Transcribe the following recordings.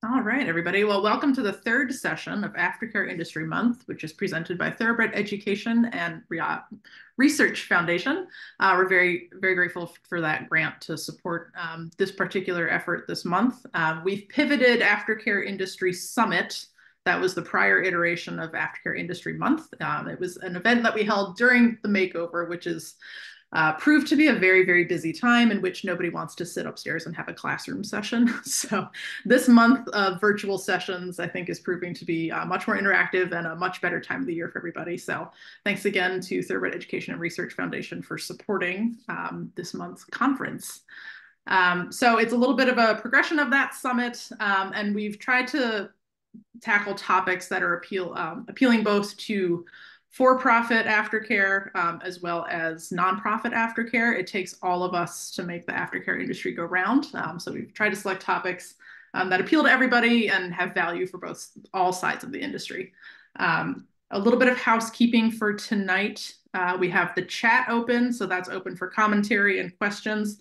All right, everybody. Well, welcome to the third session of Aftercare Industry Month, which is presented by Thoroughbred Education and Research Foundation. We're very grateful for that grant to support this particular effort this month. We've pivoted Aftercare Industry Summit. That was the prior iteration of Aftercare Industry Month. It was an event that we held during the makeover, which is proved to be a very busy time in which nobody wants to sit upstairs and have a classroom session. So this month of virtual sessions, I think, is proving to be much more interactive and a much better time of the year for everybody. So thanks again to Thoroughbred Education and Research Foundation for supporting this month's conference. So it's a little bit of a progression of that summit, and we've tried to tackle topics that are appealing both to for-profit aftercare as well as nonprofit aftercare. It takes all of us to make the aftercare industry go round. So we've tried to select topics that appeal to everybody and have value for all sides of the industry. A little bit of housekeeping for tonight. We have the chat open, so that's open for commentary and questions.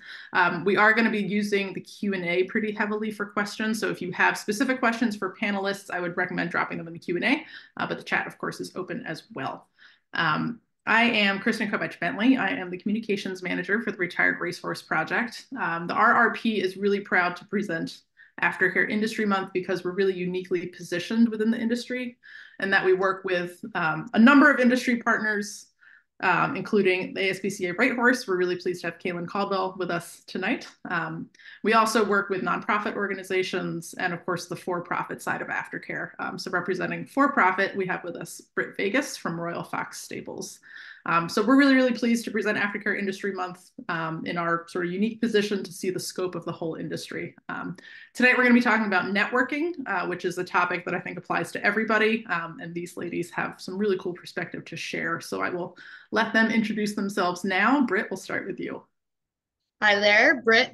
We are going to be using the Q&A pretty heavily for questions, so if you have specific questions for panelists, I would recommend dropping them in the Q&A, but the chat, of course, is open as well. I am Kristen Kovach-Bentley. I am the Communications Manager for the Retired Racehorse Project. The RRP is really proud to present Aftercare Industry Month because we're really uniquely positioned within the industry and that we work with a number of industry partners, including the ASPCA Racehorse. We're really pleased to have Cailin Caldwell with us tonight. We also work with nonprofit organizations and, of course, the for-profit side of aftercare. So representing for-profit, we have with us Brit from Royal Fox Stables. So we're really pleased to present Aftercare Industry Month in our sort of unique position to see the scope of the whole industry. Tonight, we're going to be talking about networking, which is a topic that I think applies to everybody. And these ladies have some really cool perspective to share. So I will let them introduce themselves now. Brit, we'll start with you. Hi there, Brit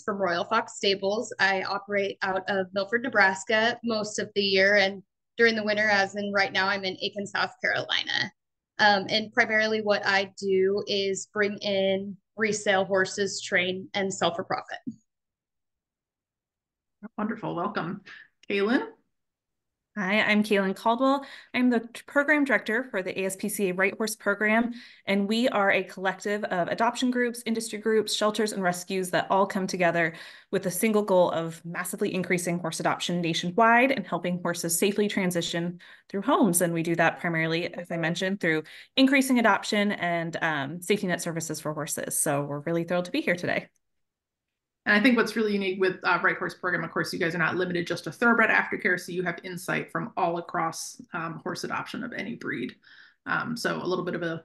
from Royal Fox Stables. I operate out of Milford, Nebraska most of the year, and during the winter, as in right now, I'm in Aiken, South Carolina. And primarily what I do is bring in resale horses, train, and sell for profit. Wonderful. Welcome. Cailin? Hi, I'm Cailin Caldwell. I'm the program director for the ASPCA Racehorse program, and we are a collective of adoption groups, industry groups, shelters, and rescues that all come together with a single goal of massively increasing horse adoption nationwide and helping horses safely transition through homes. And we do that primarily, as I mentioned, through increasing adoption and safety net services for horses. So we're really thrilled to be here today. And I think what's really unique with Racehorse program, of course, you guys are not limited just to thoroughbred aftercare, so you have insight from all across horse adoption of any breed. So a little bit of a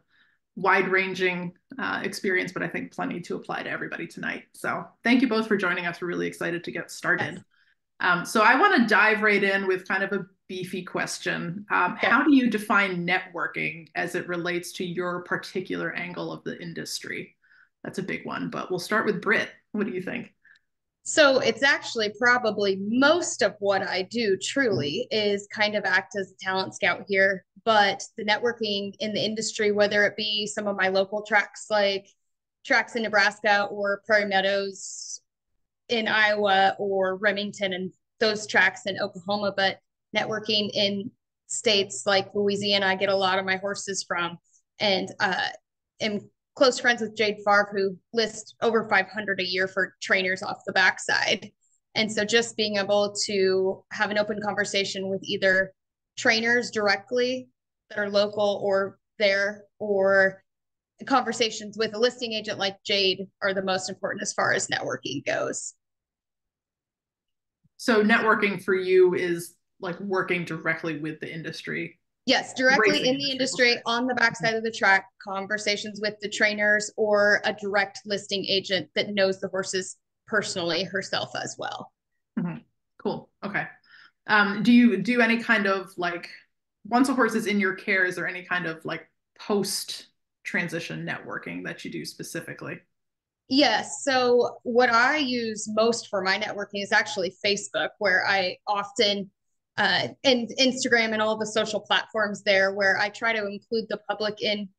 wide-ranging experience, but I think plenty to apply to everybody tonight. So thank you both for joining us. We're really excited to get started. So I want to dive right in with kind of a beefy question. How do you define networking as it relates to your particular angle of the industry? That's a big one, but we'll start with Brit. What do you think? So it's actually probably most of what I do truly is kind of act as a talent scout here, but the networking in the industry, whether it be some of my local tracks like tracks in Nebraska or Prairie Meadows in Iowa or Remington and those tracks in Oklahoma, but networking in states like Louisiana, I get a lot of my horses from, and am close friends with Jade Favre, who lists over 500 a year for trainers off the backside. And so just being able to have an open conversation with either trainers directly that are local or there, or conversations with a listing agent like Jade are the most important as far as networking goes. So networking for you is like working directly with the industry. Yes, directly in the industry, on the backside of the track, conversations with the trainers or a direct listing agent that knows the horses personally herself as well. Mm-hmm. Cool. Okay. Do you do any kind of like, once a horse is in your care, is there any kind of like post-transition networking that you do specifically? Yes. So what I use most for my networking is actually Facebook, where I often and Instagram and all the social platforms there, where I try to include the public in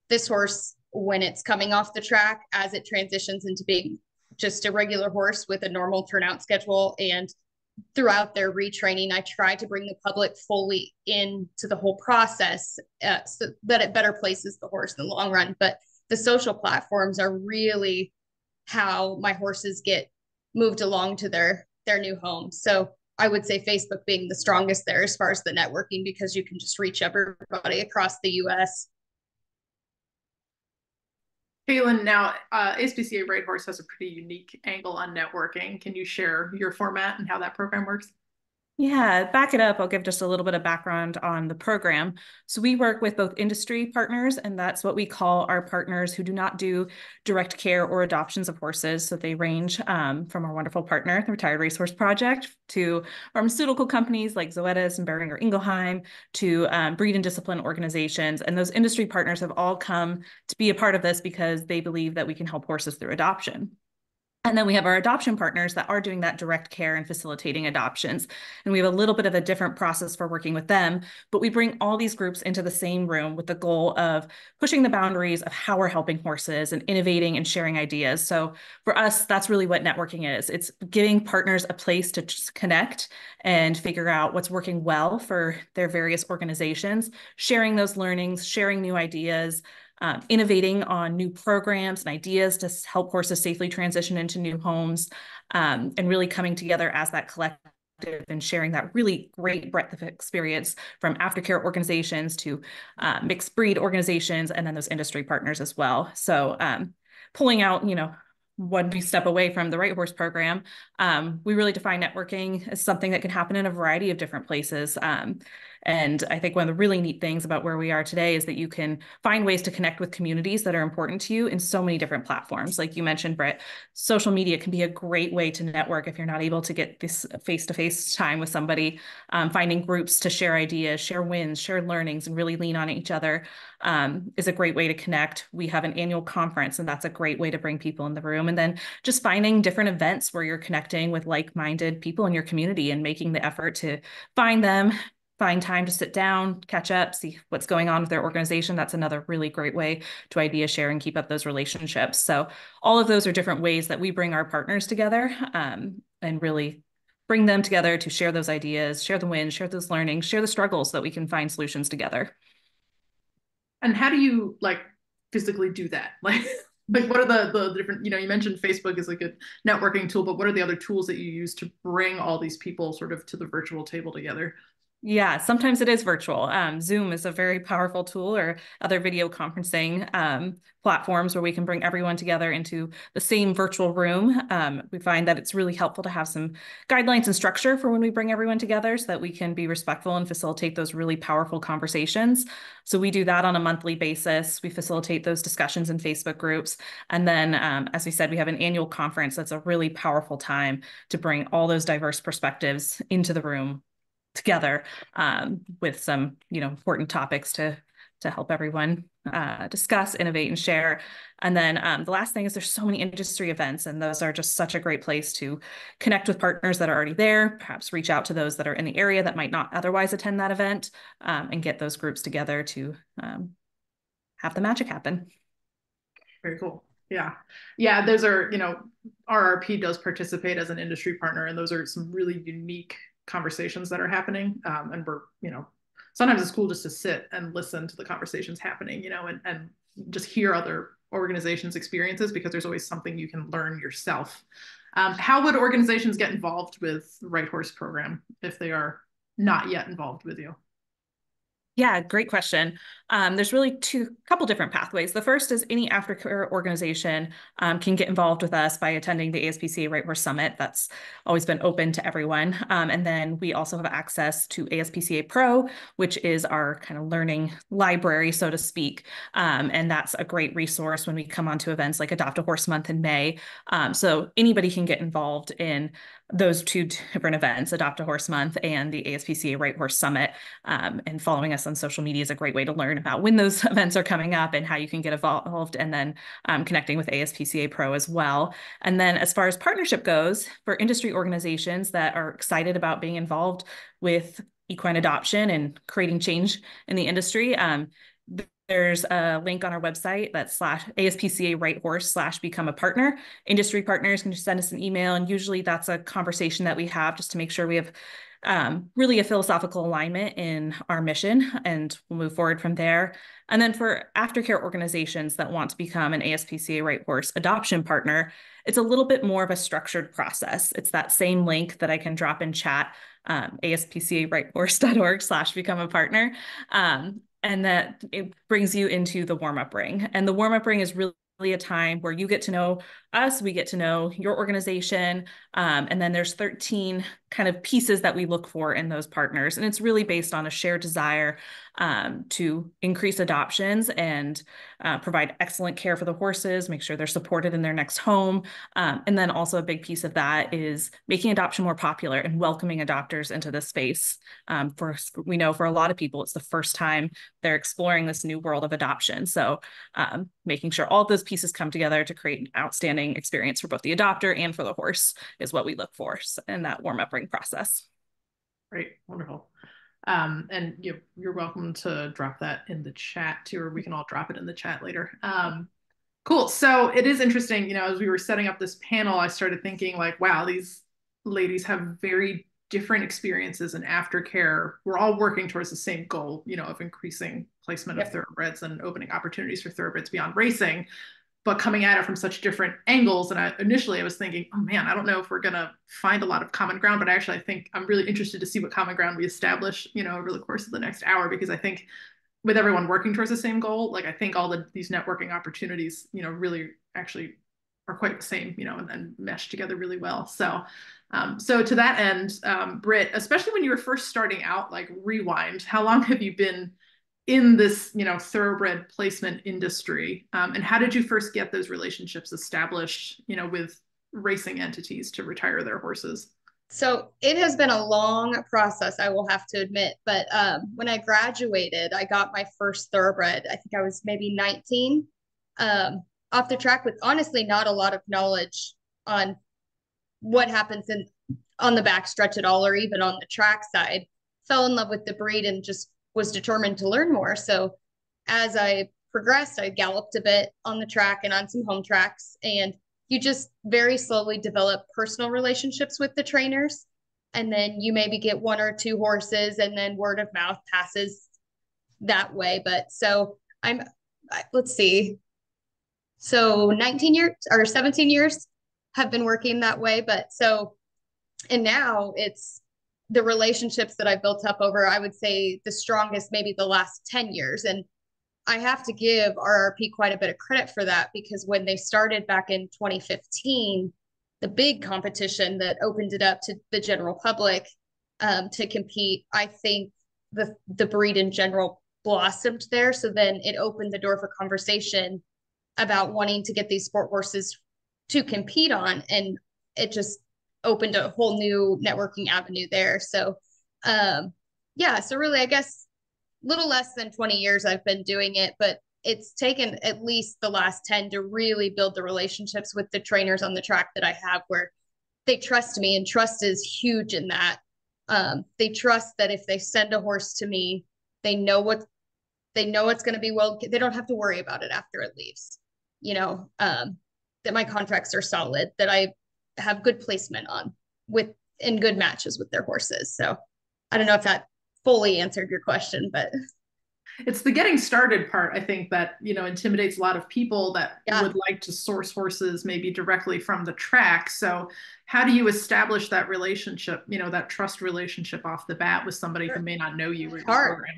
this horse when it's coming off the track as it transitions into being just a regular horse with a normal turnout schedule and throughout their retraining, I try to bring the public fully into the whole process so that it better places the horse in the long run. But the social platforms are really how my horses get moved along to their new home. So I would say Facebook being the strongest there as far as the networking, because you can just reach everybody across the US. Cailin, now ASPCA Racehorse has a pretty unique angle on networking. Can you share your format and how that program works? Yeah, back it up. I'll give just a little bit of background on the program. So we work with both industry partners, and that's what we call our partners who do not do direct care or adoptions of horses. So they range from our wonderful partner, the Retired Racehorse Project, to pharmaceutical companies like Zoetis and Boehringer Ingelheim, to breed and discipline organizations. And those industry partners have all come to be a part of this because they believe that we can help horses through adoption. And then we have our adoption partners that are doing that direct care and facilitating adoptions. And we have a little bit of a different process for working with them, but we bring all these groups into the same room with the goal of pushing the boundaries of how we're helping horses and innovating and sharing ideas. So for us, that's really what networking is. It's giving partners a place to just connect and figure out what's working well for their various organizations, sharing those learnings, sharing new ideas, innovating on new programs and ideas to help horses safely transition into new homes, and really coming together as that collective and sharing that really great breadth of experience from aftercare organizations to mixed breed organizations, and then those industry partners as well. So pulling out, when we step away from the Right Horse program, we really define networking as something that can happen in a variety of different places. And I think one of the really neat things about where we are today is that you can find ways to connect with communities that are important to you in so many different platforms. Like you mentioned, Brit, social media can be a great way to network if you're not able to get this face-to-face time with somebody. Finding groups to share ideas, share wins, share learnings, and really lean on each other is a great way to connect. We have an annual conference, and that's a great way to bring people in the room. And then just finding different events where you're connecting with like-minded people in your community and making the effort to find them, find time to sit down, catch up, see what's going on with their organization. That's another really great way to idea share and keep up those relationships. So all of those are different ways that we bring our partners together and really bring them together to share those ideas, share the wins, share those learnings, share the struggles so that we can find solutions together. And how do you physically do that? Like what are the different, you mentioned Facebook is like a networking tool, but what are the other tools that you use to bring all these people sort of to the virtual table together? Yeah, sometimes it is virtual. Zoom is a very powerful tool, or other video conferencing platforms where we can bring everyone together into the same virtual room. We find that it's really helpful to have some guidelines and structure for when we bring everyone together so that we can be respectful and facilitate those really powerful conversations. So we do that on a monthly basis. We facilitate those discussions in Facebook groups. And then, as we said, we have an annual conference that's a really powerful time to bring all those diverse perspectives into the room together with some, important topics to help everyone discuss, innovate, and share. And then the last thing is there's so many industry events, and those are just such a great place to connect with partners that are already there, perhaps reach out to those that are in the area that might not otherwise attend that event, and get those groups together to have the magic happen. Very cool. Yeah. Yeah. Those are, RRP does participate as an industry partner, and those are some really unique conversations that are happening. And we're, sometimes it's cool just to sit and listen to the conversations happening, and just hear other organizations' experiences, because there's always something you can learn yourself. How would organizations get involved with the Right Horse program if they are not yet involved with you? Yeah, great question. There's really couple different pathways. The first is any aftercare organization can get involved with us by attending the ASPCA Right Horse Summit. That's always been open to everyone. And then we also have access to ASPCA Pro, which is our kind of learning library, so to speak. And that's a great resource when we come onto events like Adopt a Horse Month in May. So anybody can get involved in those two different events, Adopt a Horse Month and the ASPCA Right Horse Summit. And following us on social media is a great way to learn about when those events are coming up and how you can get involved, and then connecting with ASPCA Pro as well. And then as far as partnership goes, for industry organizations that are excited about being involved with equine adoption and creating change in the industry, there's a link on our website that's /ASPCA Racehorse / become a partner. Industry partners can just send us an email, and usually that's a conversation that we have just to make sure we have really a philosophical alignment in our mission, and we'll move forward from there. And then for aftercare organizations that want to become an ASPCA Racehorse adoption partner, it's a little bit more of a structured process. It's that same link that I can drop in chat, aspcaracehorse.org / become a partner. And that it brings you into the warm-up ring. And the warm-up ring is really a time where you get to know us, we get to know your organization, and then there's 13 kind of pieces that we look for in those partners. And it's really based on a shared desire to increase adoptions and provide excellent care for the horses, make sure they're supported in their next home. And then also a big piece of that is making adoption more popular and welcoming adopters into this space. We know for a lot of people, it's the first time they're exploring this new world of adoption. So making sure all of those pieces come together to create an outstanding experience for both the adopter and for the horse is what we look for in that warm-up ring process. Great, wonderful. And you're welcome to drop that in the chat too, or we can all drop it in the chat later. Cool. So it is interesting, as we were setting up this panel, I started thinking like, wow, these ladies have very different experiences in aftercare. We're all working towards the same goal, of increasing placement of thoroughbreds and opening opportunities for thoroughbreds beyond racing, but coming at it from such different angles. And initially I was thinking, oh man, I don't know if we're going to find a lot of common ground, but actually I think I'm really interested to see what common ground we establish, over the course of the next hour, because I think with everyone working towards the same goal, like I think all these networking opportunities, really actually are quite the same, and mesh together really well. So to that end, Brit, especially when you were first starting out, like rewind, how long have you been in this, thoroughbred placement industry? And how did you first get those relationships established, with racing entities to retire their horses? So it has been a long process, I will have to admit. But when I graduated, I got my first thoroughbred. I think I was maybe 19, off the track with honestly not a lot of knowledge on what happens on the back stretch at all, or even on the track side. Fell in love with the breed and just was determined to learn more. So as I progressed, I galloped a bit on the track and on some home tracks, and you just very slowly develop personal relationships with the trainers. And then you maybe get 1 or 2 horses, and then word of mouth passes that way. But so let's see. So 19 years or 17 years have been working that way. And now it's the relationships that I built up over, I would say the strongest, maybe the last 10 years. And I have to give RRP quite a bit of credit for that, because when they started back in 2015, the big competition that opened it up to the general public to compete, I think the breed in general blossomed there. So then it opened the door for conversation about wanting to get these sport horses to compete on. And it just opened a whole new networking avenue there. So so really, I guess little less than 20 years I've been doing it, but it's taken at least the last 10 to really build the relationships with the trainers on the track that I have, where they trust me, and trust is huge in that. They trust that if they send a horse to me, they know it's going to be well. They don't have to worry about it after it leaves, that my contracts are solid, that I have good placement in good matches with their horses. So I don't know if that fully answered your question, but it's the getting started part, I think, that intimidates a lot of people that would like to source horses maybe directly from the track. So how do you establish that relationship, that trust relationship off the bat with somebody who may not know you or your program?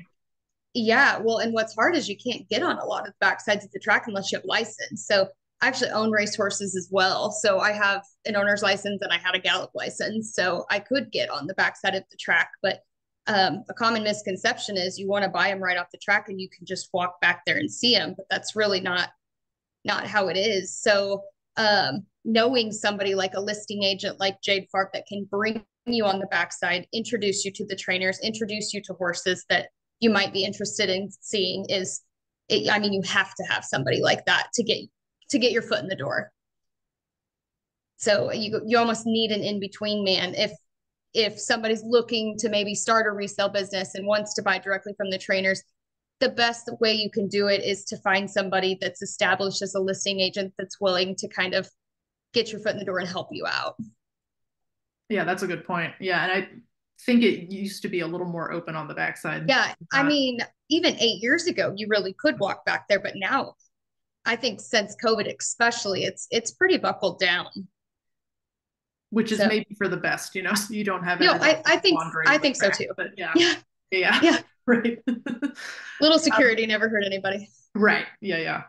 Yeah, well, and what's hard is you can't get on a lot of the backsides of the track unless you have license. So I actually own racehorses as well. So I have an owner's license and I had a gallop license. So I could get on the backside of the track, but a common misconception is you want to buy them right off the track and you can just walk back there and see them, but that's really not how it is. So knowing somebody like a listing agent like Jade Farp that can bring you on the backside, introduce you to the trainers, introduce you to horses that you might be interested in seeing you have to have somebody like that to get your foot in the door. So you almost need an in-between man. If somebody's looking to maybe start a resale business and wants to buy directly from the trainers, the best way you can do it is to find somebody that's established as a listing agent that's willing to kind of get your foot in the door and help you out. Yeah, that's a good point. Yeah, and I think it used to be a little more open on the backside. Yeah, I mean, even 8 years ago, you really could walk back there, but now I think since COVID especially, it's pretty buckled down. Which is maybe for the best, you know, so you don't have I think so too. But yeah. Yeah. Yeah. Yeah. Right. Little security never hurt anybody. Right. Yeah, yeah.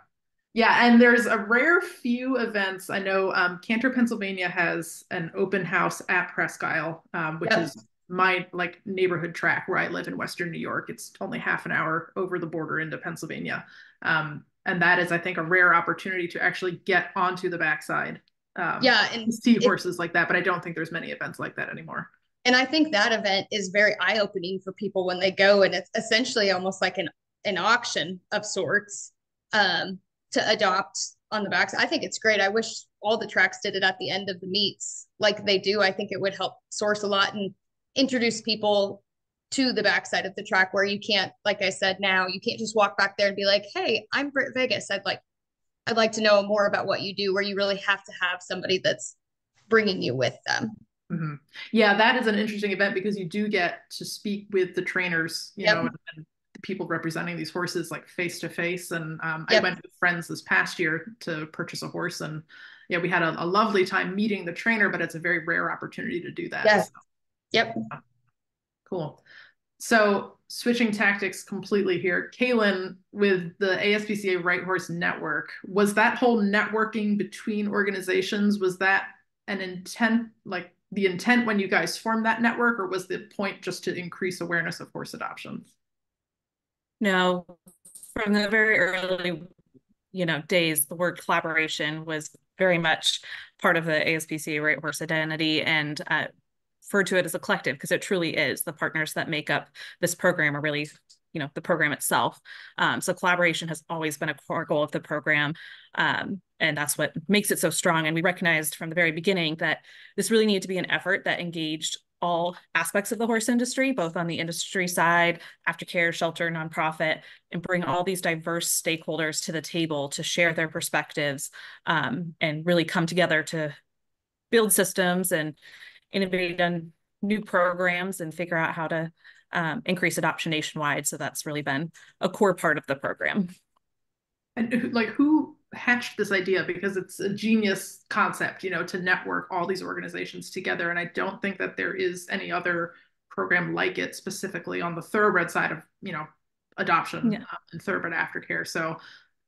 Yeah, and there's a rare few events. I know Cantor, Pennsylvania has an open house at Presque Isle, which is my like neighborhood track where I live in Western New York. It's only half an hour over the border into Pennsylvania. And that is, I think, a rare opportunity to actually get onto the backside. And see horses like that, but I don't think there's many events like that anymore. And I think that event is very eye-opening for people when they go, and it's essentially almost like an auction of sorts to adopt on the backs. I think it's great. I wish all the tracks did it at the end of the meets like they do. I think it would help source a lot and introduce people to the backside of the track where you can't, like I said, now you can't just walk back there and be like, hey, I'm Brit Vegas. I'd like to know more about what you do, where you really have to have somebody that's bringing you with them. Mm-hmm. Yeah, that is an interesting event because you do get to speak with the trainers, you know, and the people representing these horses like face to face. And I went with friends this past year to purchase a horse, and yeah, we had a lovely time meeting the trainer, but it's a very rare opportunity to do that. Yes. So. Cool. So switching tactics completely here, Cailin, with the ASPCA Right Horse Network, was that whole networking between organizations, was that an intent, like the intent when you guys formed that network, or was the point just to increase awareness of horse adoption? No, from the very early, days, the word collaboration was very much part of the ASPCA Right Horse identity, and refer to it as a collective because it truly is. The partners that make up this program are really, the program itself. So collaboration has always been a core goal of the program. And that's what makes it so strong. And we recognized from the very beginning that this really needed to be an effort that engaged all aspects of the horse industry, both on the industry side, aftercare, shelter, nonprofit, and bring all these diverse stakeholders to the table to share their perspectives and really come together to build systems and innovate on new programs and figure out how to increase adoption nationwide. So that's really been a core part of the program. And like, who hatched this idea? Because it's a genius concept, to network all these organizations together. And I don't think that there is any other program like it specifically on the thoroughbred side of, adoption and thoroughbred aftercare. So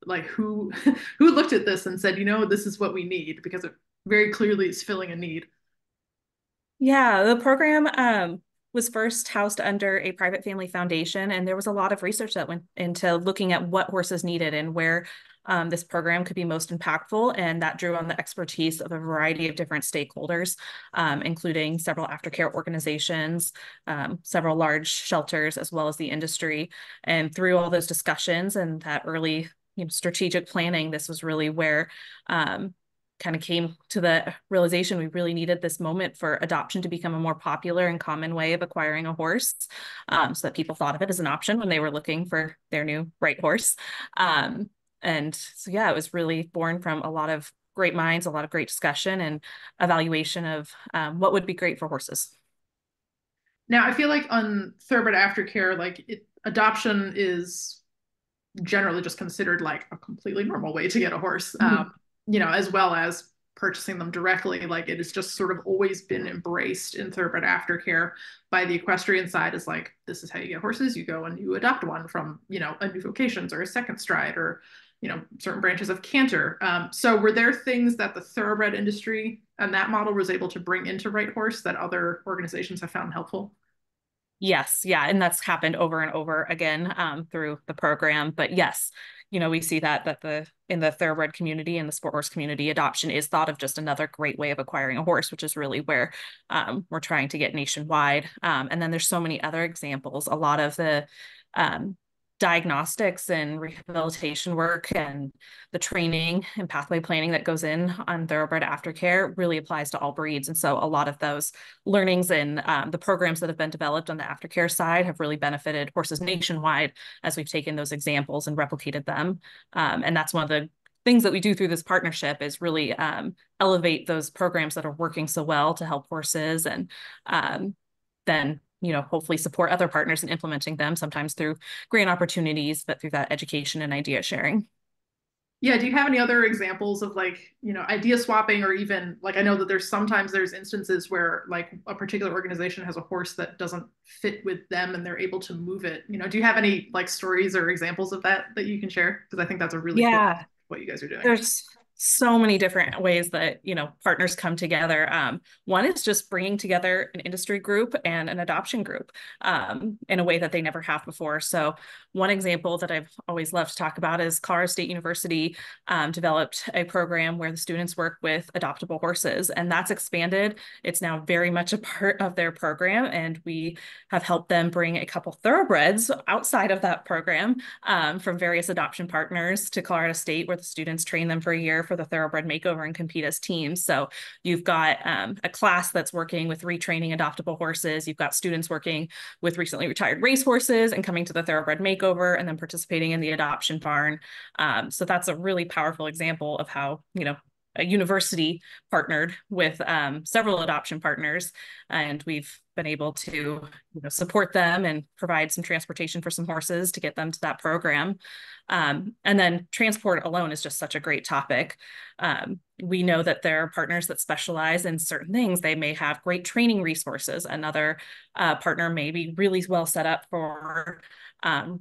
like who looked at this and said, this is what we need, because it very clearly is filling a need. Yeah, the program was first housed under a private family foundation, and there was a lot of research that went into looking at what horses needed and where this program could be most impactful, and that drew on the expertise of a variety of different stakeholders, including several aftercare organizations, several large shelters, as well as the industry. And through all those discussions and that early strategic planning, this was really where kind of came to the realization we really needed this moment for adoption to become a more popular and common way of acquiring a horse, so that people thought of it as an option when they were looking for their new right horse. And so, yeah, it was really born from a lot of great minds, a lot of great discussion and evaluation of what would be great for horses. Now, I feel like on thoroughbred aftercare, like adoption is generally just considered like a completely normal way to get a horse. As well as purchasing them directly. Like it has just sort of always been embraced in thoroughbred aftercare by the equestrian side, is like, this is how you get horses. You go and you adopt one from, a New Vocations or a Second Stride or, certain branches of Cantor. So were there things that the thoroughbred industry and that model was able to bring into Right Horse that other organizations have found helpful? Yes. Yeah. And that's happened over and over again through the program. But yes, we see that in the thoroughbred community and the sport horse community, adoption is thought of just another great way of acquiring a horse, which is really where we're trying to get nationwide. And then there's so many other examples. A lot of the diagnostics and rehabilitation work and the training and pathway planning that goes in on thoroughbred aftercare really applies to all breeds. And so a lot of those learnings and the programs that have been developed on the aftercare side have really benefited horses nationwide as we've taken those examples and replicated them. And that's one of the things that we do through this partnership is really elevate those programs that are working so well to help horses, and then hopefully support other partners in implementing them, sometimes through grant opportunities, but through that education and idea sharing. Yeah, do you have any other examples of idea swapping, or even I know that there's instances where a particular organization has a horse that doesn't fit with them and they're able to move it. Do you have any stories or examples of that you can share? Because I think that's a really cool what you guys are doing. There's so many different ways that partners come together. One is just bringing together an industry group and an adoption group in a way that they never have before. So one example that I've always loved to talk about is Colorado State University developed a program where the students work with adoptable horses, and that's expanded. It's now very much a part of their program, and we have helped them bring a couple thoroughbreds outside of that program from various adoption partners to Colorado State, where the students train them for a year for the thoroughbred makeover and compete as teams. So you've got a class that's working with retraining adoptable horses. You've got students working with recently retired racehorses and coming to the thoroughbred makeover and then participating in the adoption barn. So that's a really powerful example of how, a university partnered with several adoption partners, and we've been able to support them and provide some transportation for some horses to get them to that program. And then transport alone is just such a great topic. We know that there are partners that specialize in certain things. They may have great training resources. Another partner may be really well set up for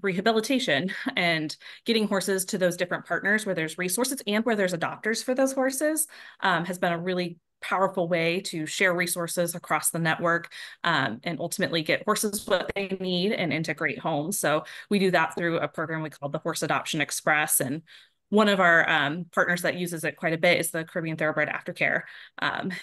rehabilitation, and getting horses to those different partners where there's resources and where there's adopters for those horses has been a really powerful way to share resources across the network and ultimately get horses what they need and integrate homes. So we do that through a program we call the Horse Adoption Express. And one of our partners that uses it quite a bit is the Caribbean Thoroughbred Aftercare.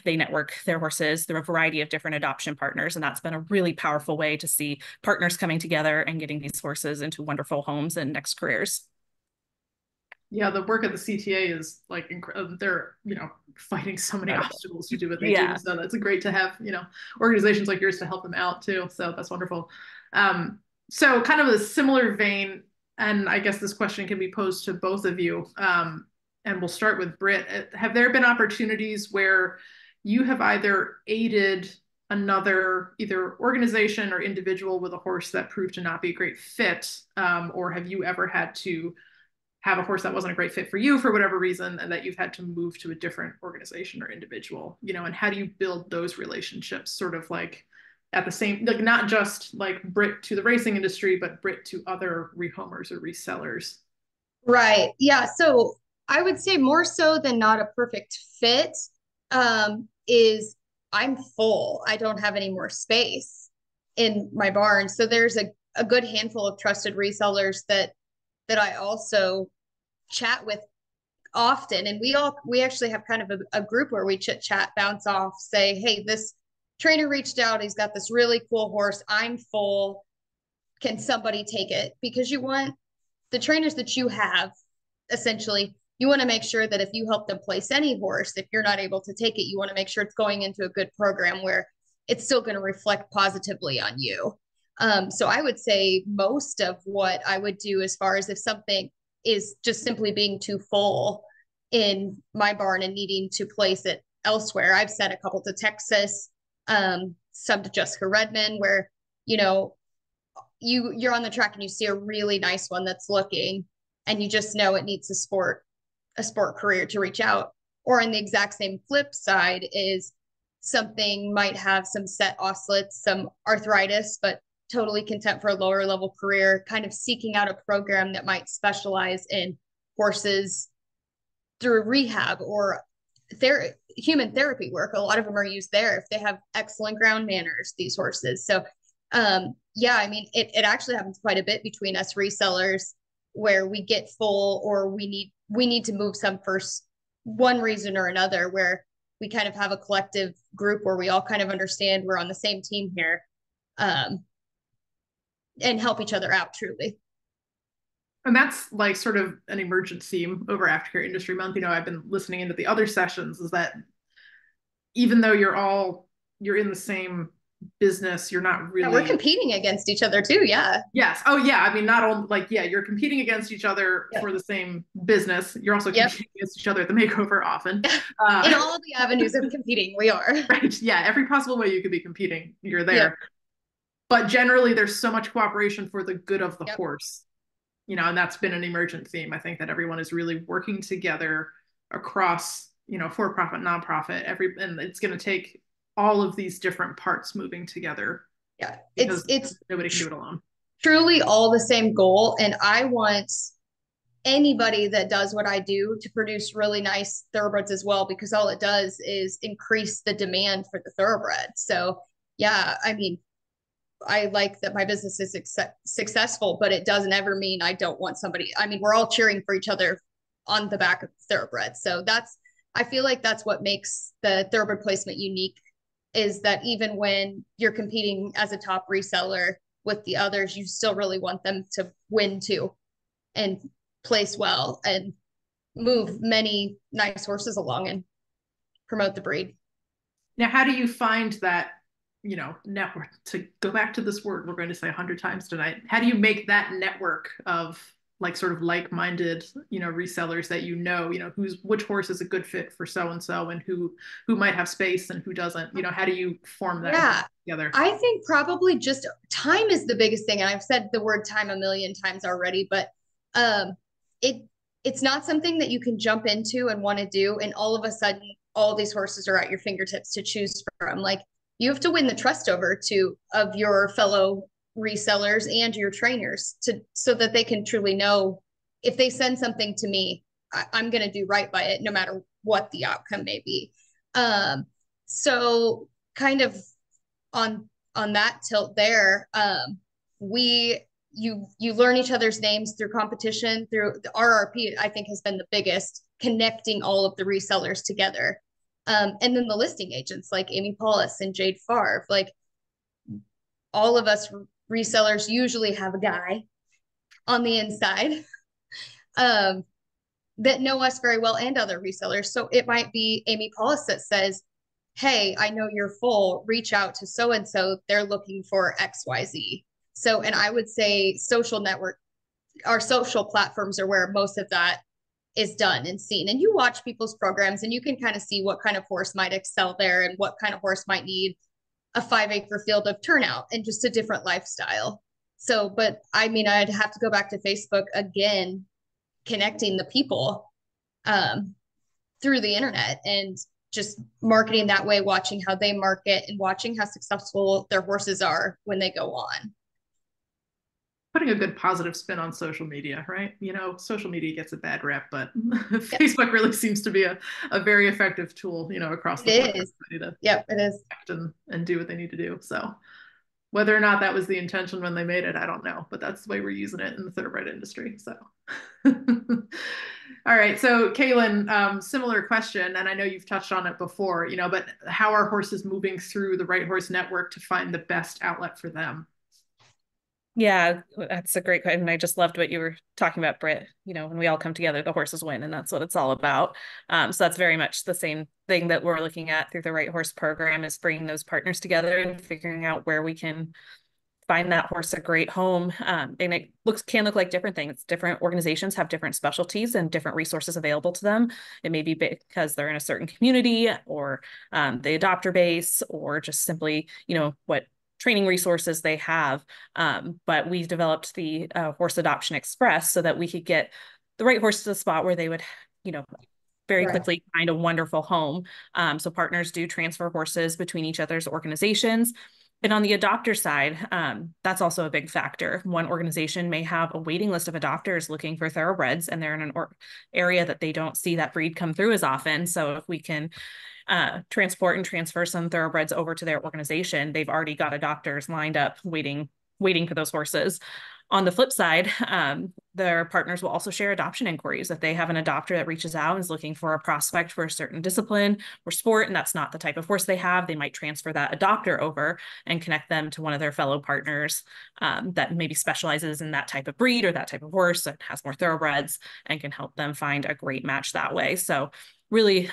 They network their horses through a variety of different adoption partners, and that's been a really powerful way to see partners coming together and getting these horses into wonderful homes and next careers. Yeah, the work at the CTA is incredible. They're fighting so many obstacles to do what they do. So that's great to have organizations like yours to help them out too. So that's wonderful. So kind of a similar vein, and I guess this question can be posed to both of you. And we'll start with Brit. Have there been opportunities where you have either aided another either organization or individual with a horse that proved to not be a great fit, or have you ever had to have a horse that wasn't a great fit for you for whatever reason, and that you've had to move to a different organization or individual, and how do you build those relationships sort of at the same, not just Brit to the racing industry, but Brit to other rehomers or resellers? Right. Yeah. So I would say more so than not a perfect fit is I'm full. I don't have any more space in my barn. So there's a good handful of trusted resellers that I also chat with often. And we actually have kind of a group where we chit chat, bounce off, say, hey, this trainer reached out. He's got this really cool horse. I'm full. Can somebody take it? Because you want the trainers that you have, essentially, you want to make sure that if you help them place any horse, if you're not able to take it, you want to make sure it's going into a good program where it's still going to reflect positively on you. So I would say most of what I would do as far as if something is just simply being too full in my barn and needing to place it elsewhere. I've sent a couple to Texas, some to Jessica Redmond, where, you're on the track and you see a really nice one that's looking, and you just know it needs a sport career to reach out. Or in the exact same flip side is something might have some set ossets, some arthritis, but totally content for a lower level career, kind of seeking out a program that might specialize in horses through rehab or human therapy work. A lot of them are used there if they have excellent ground manners, these horses. So yeah, I mean, it actually happens quite a bit between us resellers where we get full, or we need to move some for one reason or another, where we kind of have a collective group where we all kind of understand we're on the same team here, and help each other out truly. And that's like sort of an emergent theme over Aftercare Industry Month. You know, I've been listening into the other sessions, is that even though you're in the same business, you're not really. Yeah, we're competing against each other too. Yeah. Yes. Oh yeah. I mean, not only like, yeah, you're competing against each other for the same business. You're also competing against each other at the makeover often. In all the avenues of competing, we are. Right. Yeah. Every possible way you could be competing, you're there. But generally there's so much cooperation for the good of the horse, you know, and that's been an emergent theme. I think that everyone is really working together across, you know, for-profit, nonprofit, and it's going to take all of these different parts moving together. Yeah. It's nobody can do it alone. Truly all the same goal. And I want anybody that does what I do to produce really nice thoroughbreds as well, because all it does is increase the demand for the thoroughbred. So yeah, I mean, I like that my business is successful, but it doesn't ever mean I don't want somebody. I mean, we're all cheering for each other on the back of thoroughbred. So I feel like that's what makes the thoroughbred placement unique, is that even when you're competing as a top reseller with the others, you still really want them to win too and place well and move many nice horses along and promote the breed. Now, how do you find that, you know, network, to go back to this word we're going to say 100 times tonight? How do you make that network of like sort of like-minded, you know, resellers that, you know, which horse is a good fit for so-and-so, and who might have space and who doesn't? You know, how do you form that together? I think probably just time is the biggest thing. And I've said the word time a million times already, but it's not something that you can jump into and want to do, and all of a sudden all these horses are at your fingertips to choose from. Like, you have to win the trust over of your fellow resellers and your trainers so that they can truly know, if they send something to me, I'm going to do right by it, no matter what the outcome may be. So kind of on that tilt there, you learn each other's names through competition. Through the RRP, I think, has been the biggest, connecting all of the resellers together. And then the listing agents like Amy Paulus and Jade Favre, like, all of us resellers usually have a guy on the inside that know us very well, and other resellers. So it might be Amy Paulus that says, hey, I know you're full, reach out to so-and-so, they're looking for XYZ. So, and I would say our social platforms are where most of that is done and seen. And you watch people's programs and you can kind of see what kind of horse might excel there and what kind of horse might need a 5-acre field of turnout and just a different lifestyle. So, but I mean, I'd have to go back to Facebook again, connecting the people through the internet and just marketing that way, watching how they market and watching how successful their horses are when they go on. Putting a good positive spin on social media, right? You know, social media gets a bad rep, but Facebook really seems to be a very effective tool, you know, across the board. It is. Yep, it is. And do what they need to do. So whether or not that was the intention when they made it, I don't know, but that's the way we're using it in the thoroughbred industry. So, all right. So Cailin, similar question, and I know you've touched on it before, you know, but how are horses moving through the Right Horse Network to find the best outlet for them? Yeah, that's a great question. I just loved what you were talking about, Brit. You know, when we all come together, the horses win, and that's what it's all about. So that's very much the same thing that we're looking at through the Right Horse program, is bringing those partners together and figuring out where we can find that horse a great home. And it can look like different things. Different organizations have different specialties and different resources available to them. It may be because they're in a certain community, or the adopter base, or just simply, you know, what training resources they have. But we've developed the Horse Adoption Express so that we could get the right horse to the spot where they would, you know, very quickly find a wonderful home. So partners do transfer horses between each other's organizations. And on the adopter side, that's also a big factor. One organization may have a waiting list of adopters looking for thoroughbreds, and they're in an area that they don't see that breed come through as often. So if we can transport and transfer some thoroughbreds over to their organization, they've already got adopters lined up waiting waiting for those horses. On the flip side, their partners will also share adoption inquiries. If they have an adopter that reaches out and is looking for a prospect for a certain discipline or sport, and that's not the type of horse they have, they might transfer that adopter over and connect them to one of their fellow partners that maybe specializes in that type of breed or that type of horse that has more thoroughbreds and can help them find a great match that way. So really,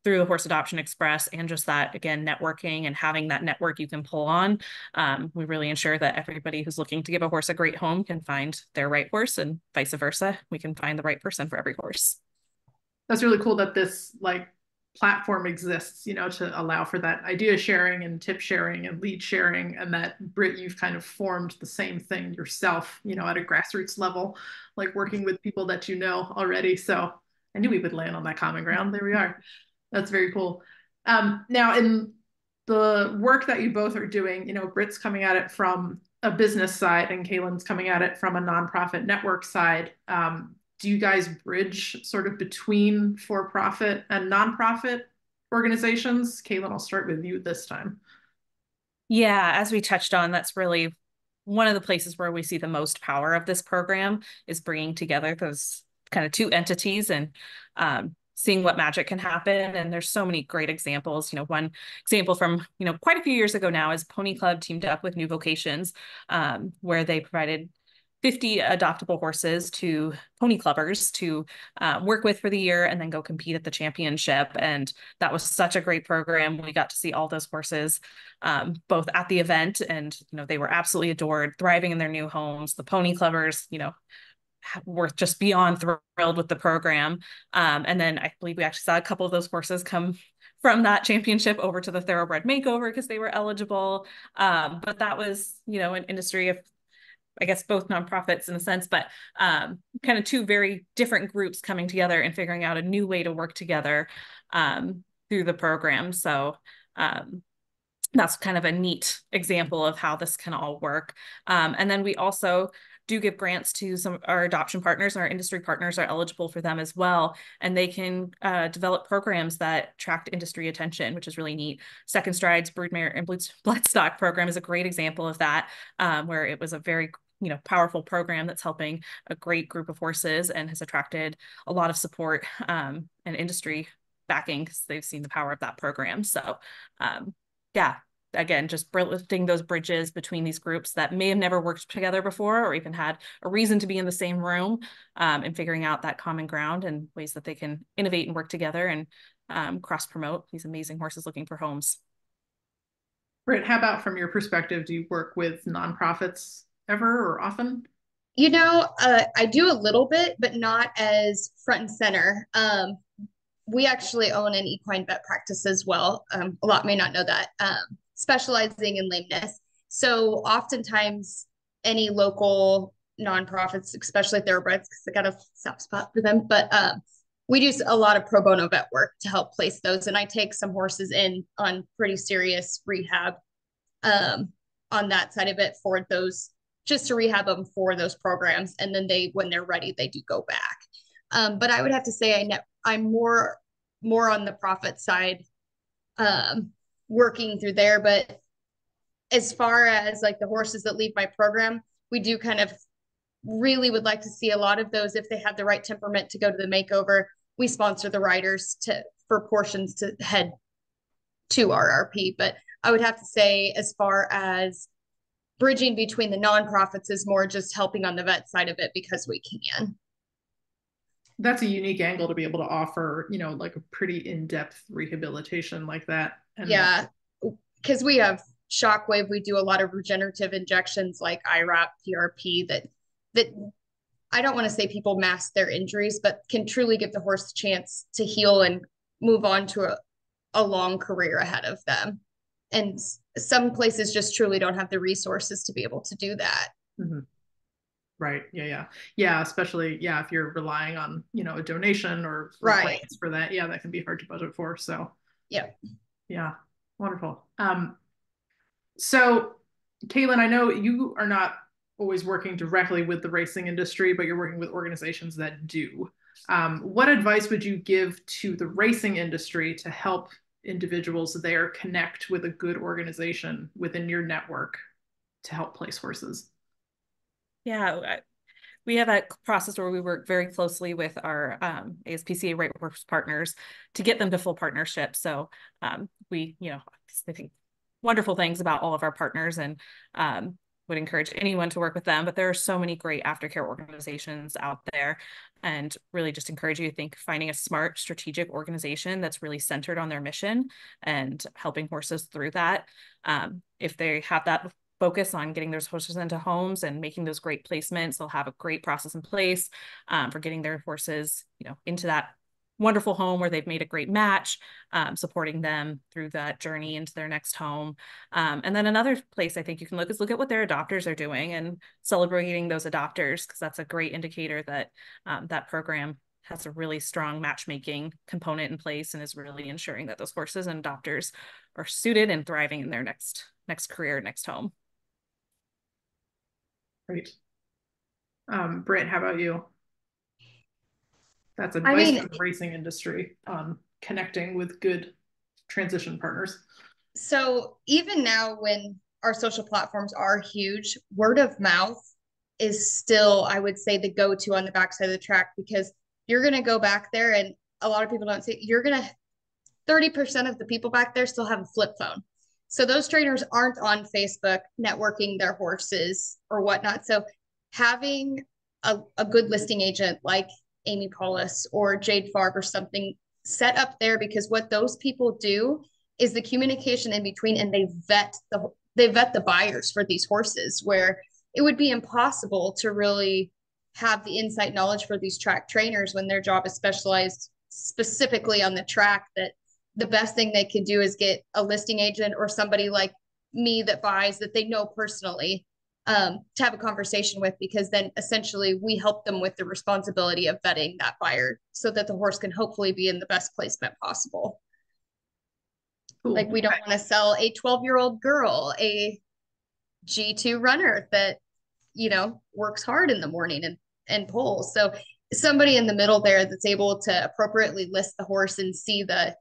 through the Horse Adoption Express and just that, again, networking and having that network you can pull on, we really ensure that everybody who's looking to give a horse a great home can find their right horse, and vice versa. We can find the right person for every horse. That's really cool that this like platform exists, you know, to allow for that idea sharing and tip sharing and lead sharing, and that Brit, you've kind of formed the same thing yourself, you know, at a grassroots level, like working with people that you know already. So I knew we would land on that common ground. There we are. That's very cool. Now, in the work that you both are doing, you know, Brit's coming at it from a business side and Cailin's coming at it from a nonprofit network side. Do you guys bridge sort of between for-profit and nonprofit organizations? Cailin, I'll start with you this time. Yeah, as we touched on, that's really one of the places where we see the most power of this program is bringing together those kind of two entities and seeing what magic can happen. And there's so many great examples. You know, one example from, you know, quite a few years ago now is Pony Club teamed up with New Vocations, where they provided 50 adoptable horses to pony clubbers to work with for the year and then go compete at the championship. And that was such a great program. We got to see all those horses both at the event, and, you know, they were absolutely adored, thriving in their new homes. The pony clubbers, you know, were just beyond thrilled with the program. And then I believe we actually saw a couple of those horses come from that championship over to the Thoroughbred makeover because they were eligible. But that was, you know, an industry of, I guess, both nonprofits in a sense, but kind of two very different groups coming together and figuring out a new way to work together through the program. So that's kind of a neat example of how this can all work. And then we also do give grants to some of our adoption partners, and our industry partners are eligible for them as well. And they can develop programs that attract industry attention, which is really neat. Second Stride's Broodmare and Bloodstock program is a great example of that, where it was a very, you know, powerful program that's helping a great group of horses and has attracted a lot of support and industry backing because they've seen the power of that program. So yeah, again, just lifting those bridges between these groups that may have never worked together before or even had a reason to be in the same room, and figuring out that common ground and ways that they can innovate and work together and cross-promote these amazing horses looking for homes. Brit, how about from your perspective, do you work with nonprofits ever or often? You know, I do a little bit, but not as front and center. We actually own an equine vet practice as well. A lot may not know that, specializing in lameness. So oftentimes any local nonprofits, especially thoroughbreds, because I got a soft spot for them, but we do a lot of pro bono vet work to help place those. And I take some horses in on pretty serious rehab on that side of it for those, just to rehab them for those programs. And then when they're ready, they do go back. But I would have to say I'm more on the profit side, working through there. But as far as like the horses that leave my program, we do kind of really would like to see a lot of those, if they have the right temperament to go to the makeover, we sponsor the riders for portions to head to RRP. But I would have to say, as far as bridging between the nonprofits, is more just helping on the vet side of it because we can. That's a unique angle to be able to offer, you know, like a pretty in-depth rehabilitation like that. And yeah, because we have Shockwave, we do a lot of regenerative injections like IRAP, PRP, that I don't want to say people mask their injuries, but can truly give the horse a chance to heal and move on to a long career ahead of them. And some places just truly don't have the resources to be able to do that. Mm-hmm. Right. Yeah. Especially, if you're relying on, you know, a donation or grants for that. Yeah, that can be hard to budget for. So yeah, wonderful. So Cailin, I know you are not always working directly with the racing industry, but you're working with organizations that do. What advice would you give to the racing industry to help individuals there connect with a good organization within your network? to help place horses? Yeah, we have a process where we work very closely with our ASPCA Racehorse partners to get them to full partnership. So we, I think wonderful things about all of our partners, and would encourage anyone to work with them. But there are so many great aftercare organizations out there, and really just encourage you to think finding a smart, strategic organization that's really centered on their mission and helping horses through that. If they have that focus on getting those horses into homes and making those great placements, they'll have a great process in place for getting their horses, into that wonderful home where they've made a great match, supporting them through that journey into their next home. And then another place I think you can look at what their adopters are doing and celebrating those adopters, because that's a great indicator that that program has a really strong matchmaking component in place and is really ensuring that those horses and adopters are suited and thriving in their next career, next home. Great. Brit, how about you? That's advice for the racing industry on connecting with good transition partners. So even now, when our social platforms are huge, word of mouth is still, I would say, the go-to on the backside of the track, because you're going to go back there, and a lot of people don't say, 30% of the people back there still have a flip phone. So those trainers aren't on Facebook networking their horses or whatnot. So having a good listing agent like Amy Paulus or Jade Farb or something set up there, because what those people do is the communication in between, and they vet the buyers for these horses, where it would be impossible to really have the insight knowledge for these track trainers when their job is specialized specifically on the track, that the best thing they could do is get a listing agent or somebody like me that buys, that they know personally, to have a conversation with, because then essentially we help them with the responsibility of vetting that buyer so that the horse can hopefully be in the best placement possible. Cool. Like, we don't want to sell a 12-year-old girl a G2 runner that, works hard in the morning and pulls. So somebody in the middle there that's able to appropriately list the horse and see the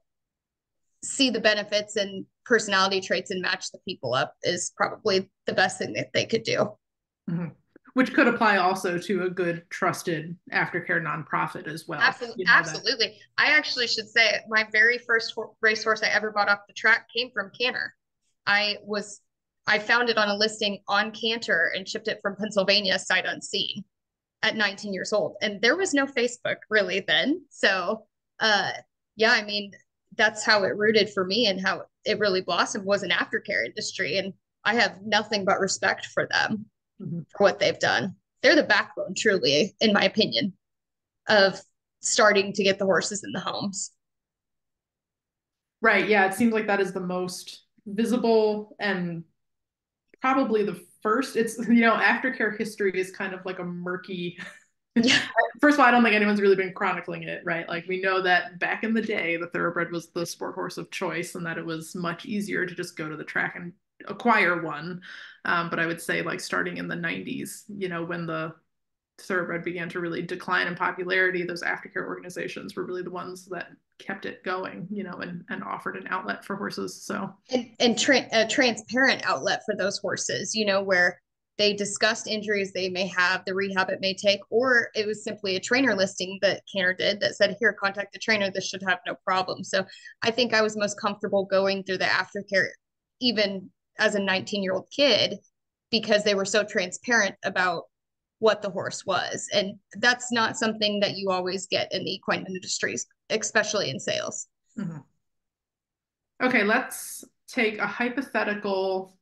benefits and personality traits and match the people up is probably the best thing that they could do. Mm-hmm. Which could apply also to a good, trusted aftercare nonprofit as well. Absolutely. I actually should say my very first racehorse I ever bought off the track came from Canter. I found it on a listing on Canter and shipped it from Pennsylvania sight unseen at 19 years old. And there was no Facebook really then. So yeah, I mean, that's how it rooted for me, and how it really blossomed was an aftercare industry. And I have nothing but respect for them for what they've done. They're the backbone, truly, in my opinion, of starting to get the horses in the homes. Right. Yeah. It seems like that is the most visible and probably the first. It's, aftercare history is kind of like a murky. Yeah. First of all, I don't think anyone's really been chronicling it, right? Like, we know that back in the day, the Thoroughbred was the sport horse of choice, and that it was much easier to just go to the track and acquire one. But I would say, like, starting in the 90s, when the Thoroughbred began to really decline in popularity, those aftercare organizations were really the ones that kept it going, and offered an outlet for horses. So a transparent outlet for those horses, where they discussed injuries they may have, the rehab it may take, or it was simply a trainer listing that Canter did that said, here, contact the trainer, this should have no problem. So I think I was most comfortable going through the aftercare, even as a 19-year-old kid, because they were so transparent about what the horse was. And that's not something that you always get in the equine industries, especially in sales. Mm-hmm. Okay, let's take a hypothetical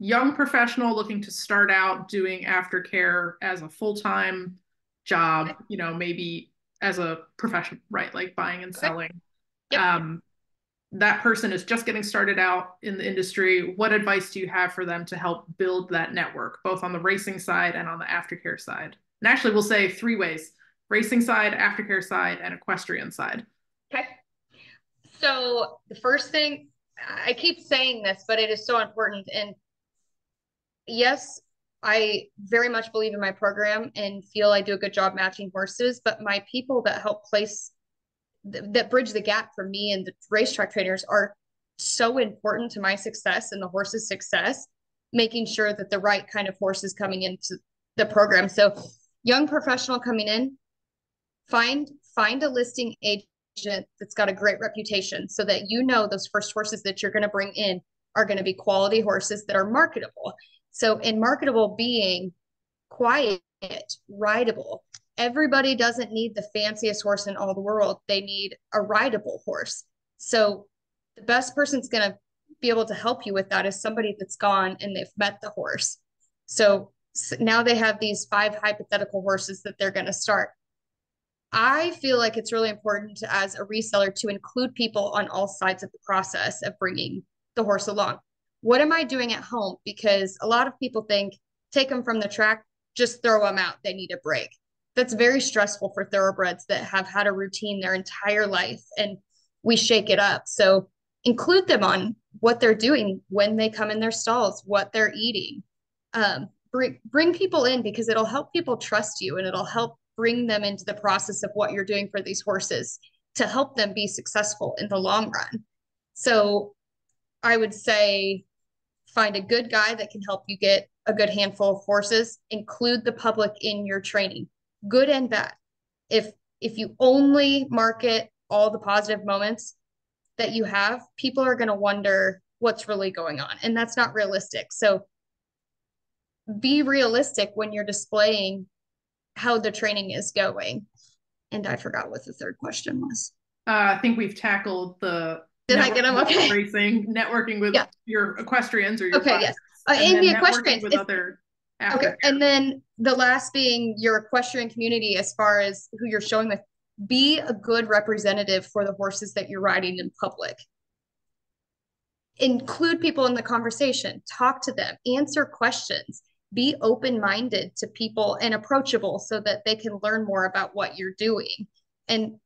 young professional looking to start out doing aftercare as a full-time job, maybe as a profession, right? Like buying and selling. Yep. That person is just getting started out in the industry. What advice do you have for them to help build that network, both on the racing side and on the aftercare side? And actually, we'll say 3 ways: racing side, aftercare side, and equestrian side. Okay. So the first thing, I keep saying this, but it is so important. And yes, I very much believe in my program and feel I do a good job matching horses, but my people that help place, that bridge the gap for me and the racetrack trainers are so important to my success and the horse's success. making sure that the right kind of horse is coming into the program. So young professional coming in, find a listing agent that's got a great reputation so that you know those first horses that you're going to bring in are going to be quality horses that are marketable. So in marketable being quiet, rideable. Everybody doesn't need the fanciest horse in all the world. They need a rideable horse. So the best person's going to be able to help you with that is somebody that's gone and they've met the horse. So now they have these 5 hypothetical horses that they're going to start. I feel like it's really important as a reseller to include people on all sides of the process of bringing the horse along. What am I doing at home? Because a lot of people think, take them from the track, just throw them out. They need a break. That's very stressful for thoroughbreds that have had a routine their entire life, and we shake it up. So include them on what they're doing when they come in their stalls, what they're eating. Bring people in because it'll help people trust you, and it'll help bring them into the process of what you're doing for these horses to help them be successful in the long run. So I would say find a good guy that can help you get a good handful of horses. Include the public in your training, good and bad. If you only market all the positive moments that you have, people are going to wonder what's really going on, and that's not realistic. So be realistic when you're displaying how the training is going. And I forgot what the third question was. I think we've tackled the Did I get them? Okay. Racing, networking with your equestrians or your okay, buyers, yes. And the equestrians with other okay. And then the last being your equestrian community, as far as who you're showing with, be a good representative for the horses that you're riding in public. Include people in the conversation, talk to them, answer questions, be open-minded to people and approachable so that they can learn more about what you're doing. And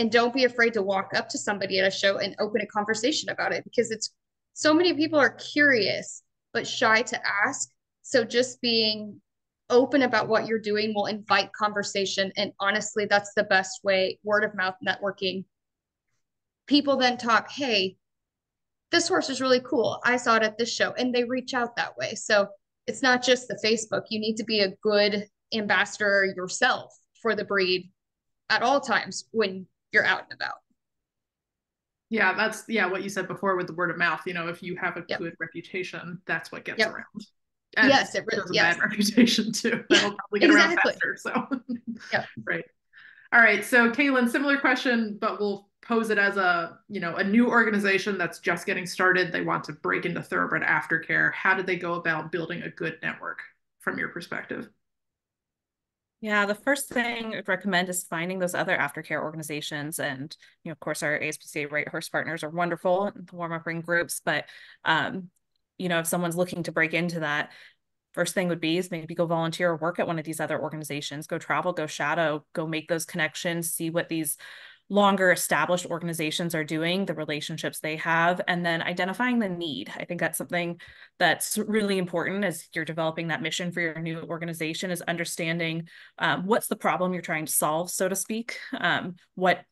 don't be afraid to walk up to somebody at a show and open a conversation about it, because it's so many people are curious but shy to ask. So just being open about what you're doing will invite conversation. And honestly, that's the best way, word of mouth networking. People then talk, hey, this horse is really cool. I saw it at this show, and they reach out that way. So it's not just the Facebook. You need to be a good ambassador yourself for the breed at all times when you're out and about. Yeah, that's what you said before with the word of mouth. You know, if you have a good reputation, that's what gets around. And yes, it really has a bad reputation too. That'll probably get around faster. So right. All right. So Cailin, similar question, but we'll pose it as a new organization that's just getting started. They want to break into thoroughbred aftercare. How do they go about building a good network from your perspective? Yeah, the first thing I'd recommend is finding those other aftercare organizations. And, of course, our ASPCA Racehorse partners are wonderful, the warm-up ring groups. But, if someone's looking to break into that, first thing would be is maybe go volunteer or work at one of these other organizations, go travel, go shadow, go make those connections, see what these longer established organizations are doing, the relationships they have, and then identifying the need. I think that's something that's really important as you're developing that mission for your new organization, is understanding what's the problem you're trying to solve, so to speak, what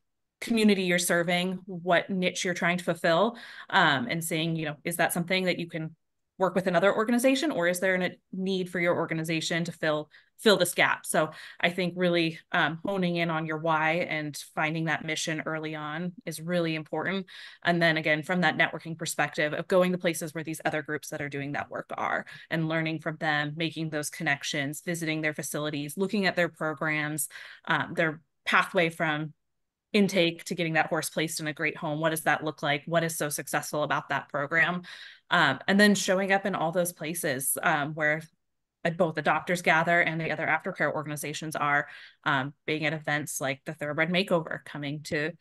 community you're serving, what niche you're trying to fulfill, and saying, is that something that you can work with another organization, or is there a need for your organization to fill this gap? So I think really honing in on your why and finding that mission early on is really important. And then again, from that networking perspective of going to places where these other groups that are doing that work are, and learning from them, making those connections, visiting their facilities, looking at their programs, their pathway from intake to getting that horse placed in a great home. What does that look like? What is so successful about that program? And then showing up in all those places where both the doctors gather and the other aftercare organizations are, being at events like the Thoroughbred Makeover, coming to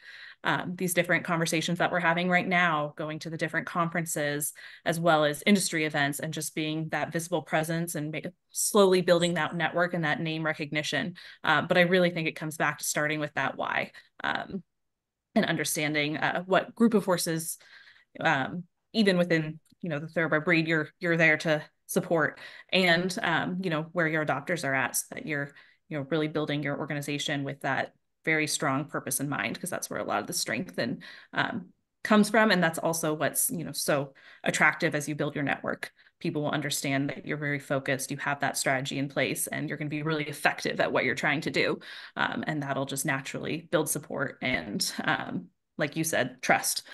these different conversations that we're having right now, going to the different conferences, as well as industry events, and just being that visible presence and slowly building that network and that name recognition. But I really think it comes back to starting with that why, and understanding what group of horses, even within the thoroughbred breed, you're there to support, and where your adopters are at, so that you're really building your organization with that very strong purpose in mind, because that's where a lot of the strength comes from, and that's also what's so attractive as you build your network. people will understand that you're very focused, you have that strategy in place, and you're going to be really effective at what you're trying to do. And that'll just naturally build support and, like you said, trust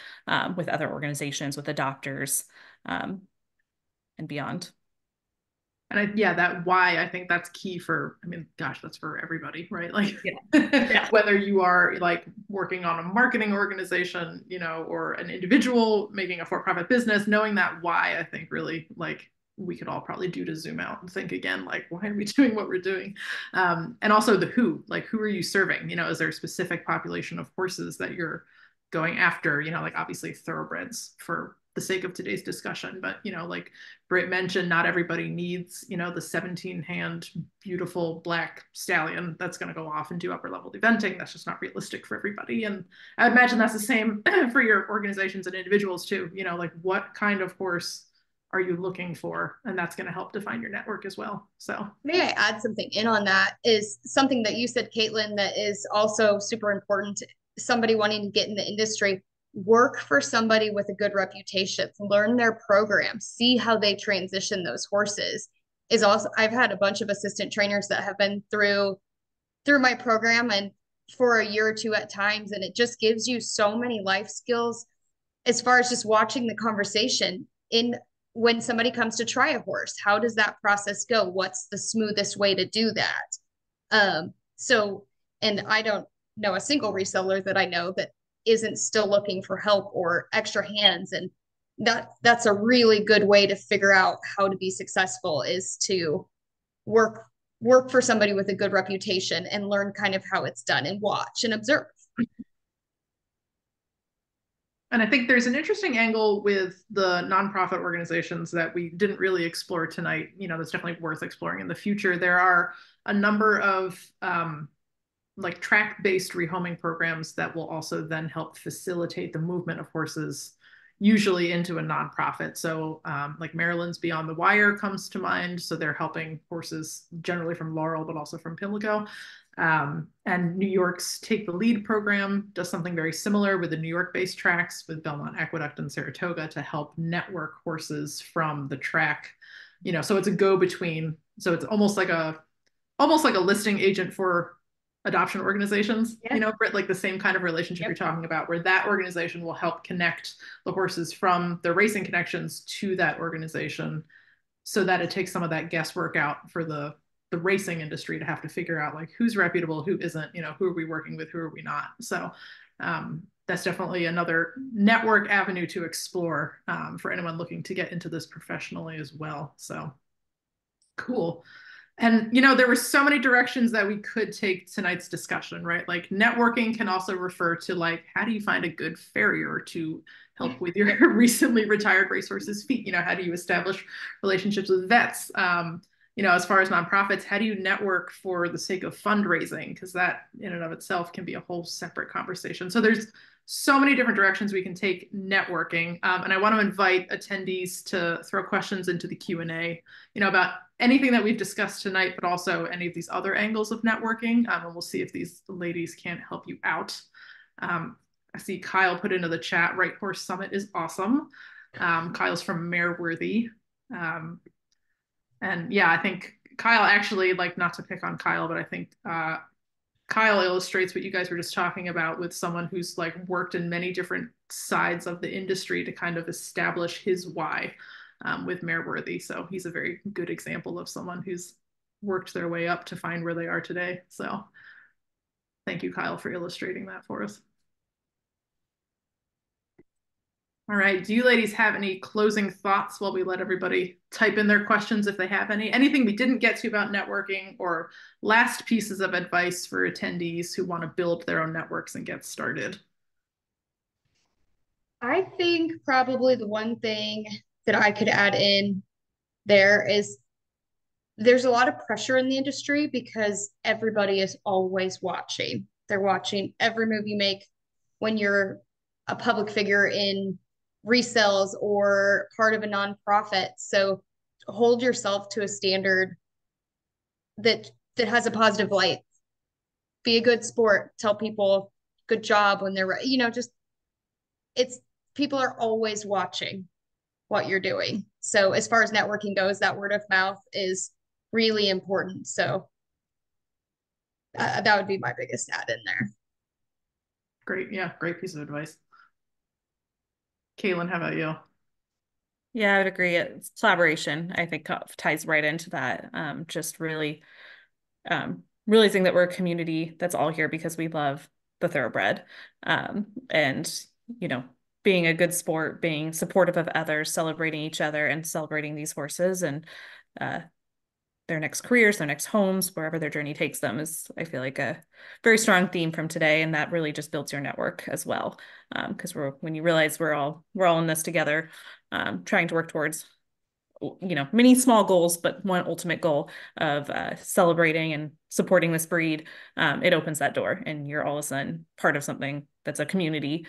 with other organizations, with the doctors, and beyond. And yeah, that why, I think that's key for, I mean, gosh, that's for everybody, right? Like Yeah. whether you are like working on a marketing organization, or an individual making a for-profit business, knowing that why, I think really like we could all probably do to zoom out and think again, like, why are we doing what we're doing? And also the who, like, who are you serving? Is there a specific population of horses that you're going after? Like obviously thoroughbreds for the sake of today's discussion, but like Brit mentioned, not everybody needs the 17 hand beautiful black stallion that's going to go off and do upper level eventing. That's just not realistic for everybody. And I imagine that's the same for your organizations and individuals too. Like what kind of horse are you looking for? And that's going to help define your network as well. So may I add something in on that? Is something that you said, Caitlin, that is also super important. Somebody wanting to get in the industry, work for somebody with a good reputation, learn their program, see how they transition those horses. Is also, I've had a bunch of assistant trainers that have been through my program and for a year or two at times, and it just gives you so many life skills as far as just watching the conversation in when somebody comes to try a horse. How does that process go? What's the smoothest way to do that? So, and I don't know a single reseller that I know that isn't still looking for help or extra hands. And that's a really good way to figure out how to be successful, is to work for somebody with a good reputation and learn kind of how it's done and watch and observe. And I think there's an interesting angle with the nonprofit organizations that we didn't really explore tonight. That's definitely worth exploring in the future. There are a number of like track-based rehoming programs that will also then help facilitate the movement of horses, usually into a nonprofit. So like Maryland's Beyond the Wire comes to mind. So they're helping horses generally from Laurel, but also from Pimlico. And New York's Take the Lead program does something very similar with the New York-based tracks with Belmont Aqueduct and Saratoga to help network horses from the track. So it's a go-between. So it's almost like a listing agent for adoption organizations, Brit, like the same kind of relationship you're talking about, where that organization will help connect the horses from the racing connections to that organization, so that it takes some of that guesswork out for the racing industry to have to figure out like who's reputable, who isn't, who are we working with, who are we not. So that's definitely another network avenue to explore for anyone looking to get into this professionally as well. So cool. And, there were so many directions that we could take tonight's discussion, right? Like networking can also refer to like, how do you find a good farrier to help with your recently retired racehorse's feet? How do you establish relationships with vets? As far as nonprofits, how do you network for the sake of fundraising? Because that in and of itself can be a whole separate conversation. So there's so many different directions we can take networking. And I want to invite attendees to throw questions into the Q&A, about anything that we've discussed tonight, but also any of these other angles of networking. And we'll see if these ladies can't help you out. I see Kyle put into the chat, Right Horse Summit is awesome. Kyle's from Mareworthy. And yeah, I think Kyle actually, like, not to pick on Kyle, but I think Kyle illustrates what you guys were just talking about with someone who's like worked in many different sides of the industry to kind of establish his why with Mareworthy. So he's a very good example of someone who's worked their way up to find where they are today. So thank you, Kyle, for illustrating that for us. All right. Do you ladies have any closing thoughts while we let everybody type in their questions if they have any? Anything we didn't get to about networking, or last pieces of advice for attendees who want to build their own networks and get started? I think probably the one thing that I could add in there is there's a lot of pressure in the industry because everybody is always watching. They're watching every move you make when you're a public figure in resales or part of a nonprofit. So hold yourself to a standard that has a positive light. Be a good sport. Tell people good job when they're, just, it's, people are always watching what you're doing. So as far as networking goes, that word of mouth is really important. So that would be my biggest add in there. Great. Yeah, great piece of advice. Cailin, how about you? Yeah, I would agree. It's collaboration, I think, ties right into that. Just really realizing that we're a community that's all here because we love the thoroughbred. And, you know, being a good sport, being supportive of others, celebrating each other and celebrating these horses and their next careers, their next homes, wherever their journey takes them is, I feel like, a very strong theme from today. And that really just builds your network as well. Because when you realize we're all in this together, trying to work towards, you know, many small goals, but one ultimate goal of celebrating and supporting this breed, it opens that door and you're all of a sudden part of something that's a community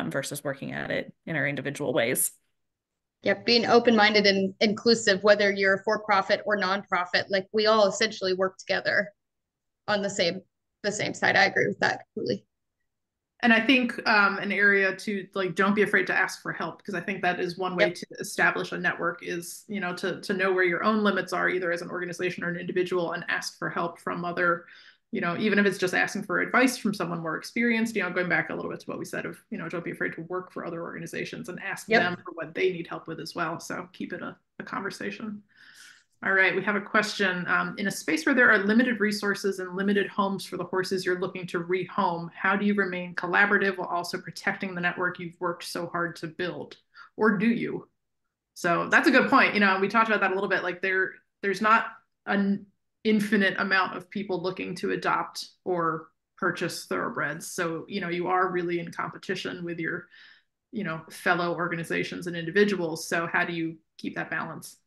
versus working at it in our individual ways. Yep, being open-minded and inclusive, whether you're for profit or nonprofit, like we all essentially work together on the same side. I agree with that completely. And I think an area to like, don't be afraid to ask for help, because I think that is one way Yep. to establish a network is, you know, to know where your own limits are, either as an organization or an individual, and ask for help from other, you know, even if it's just asking for advice from someone more experienced, you know, going back a little bit to what we said of, you know, don't be afraid to work for other organizations and ask them Yep. for what they need help with as well. So keep it a conversation. All right, we have a question. In a space where there are limited resources and limited homes for the horses you're looking to rehome, how do you remain collaborative while also protecting the network you've worked so hard to build? Or do you? So that's a good point. You know, we talked about that a little bit. Like there's not an infinite amount of people looking to adopt or purchase thoroughbreds. So, you know, you are really in competition with your, you know, fellow organizations and individuals. So how do you keep that balance?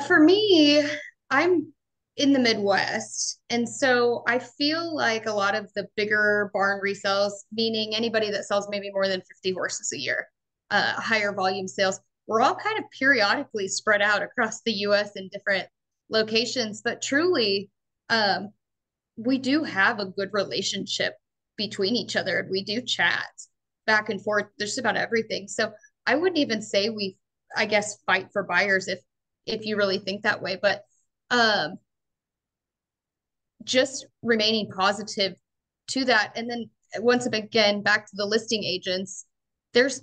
For me, I'm in the Midwest. And so I feel like a lot of the bigger barn resales, meaning anybody that sells maybe more than 50 horses a year, higher volume sales, we're all kind of periodically spread out across the US in different locations. But truly, um, we do have a good relationship between each other. We do chat back and forth. There's about everything. So I wouldn't even say we, I guess, fight for buyers if you really think that way. But um, just remaining positive to that. And then once again, back to the listing agents, there's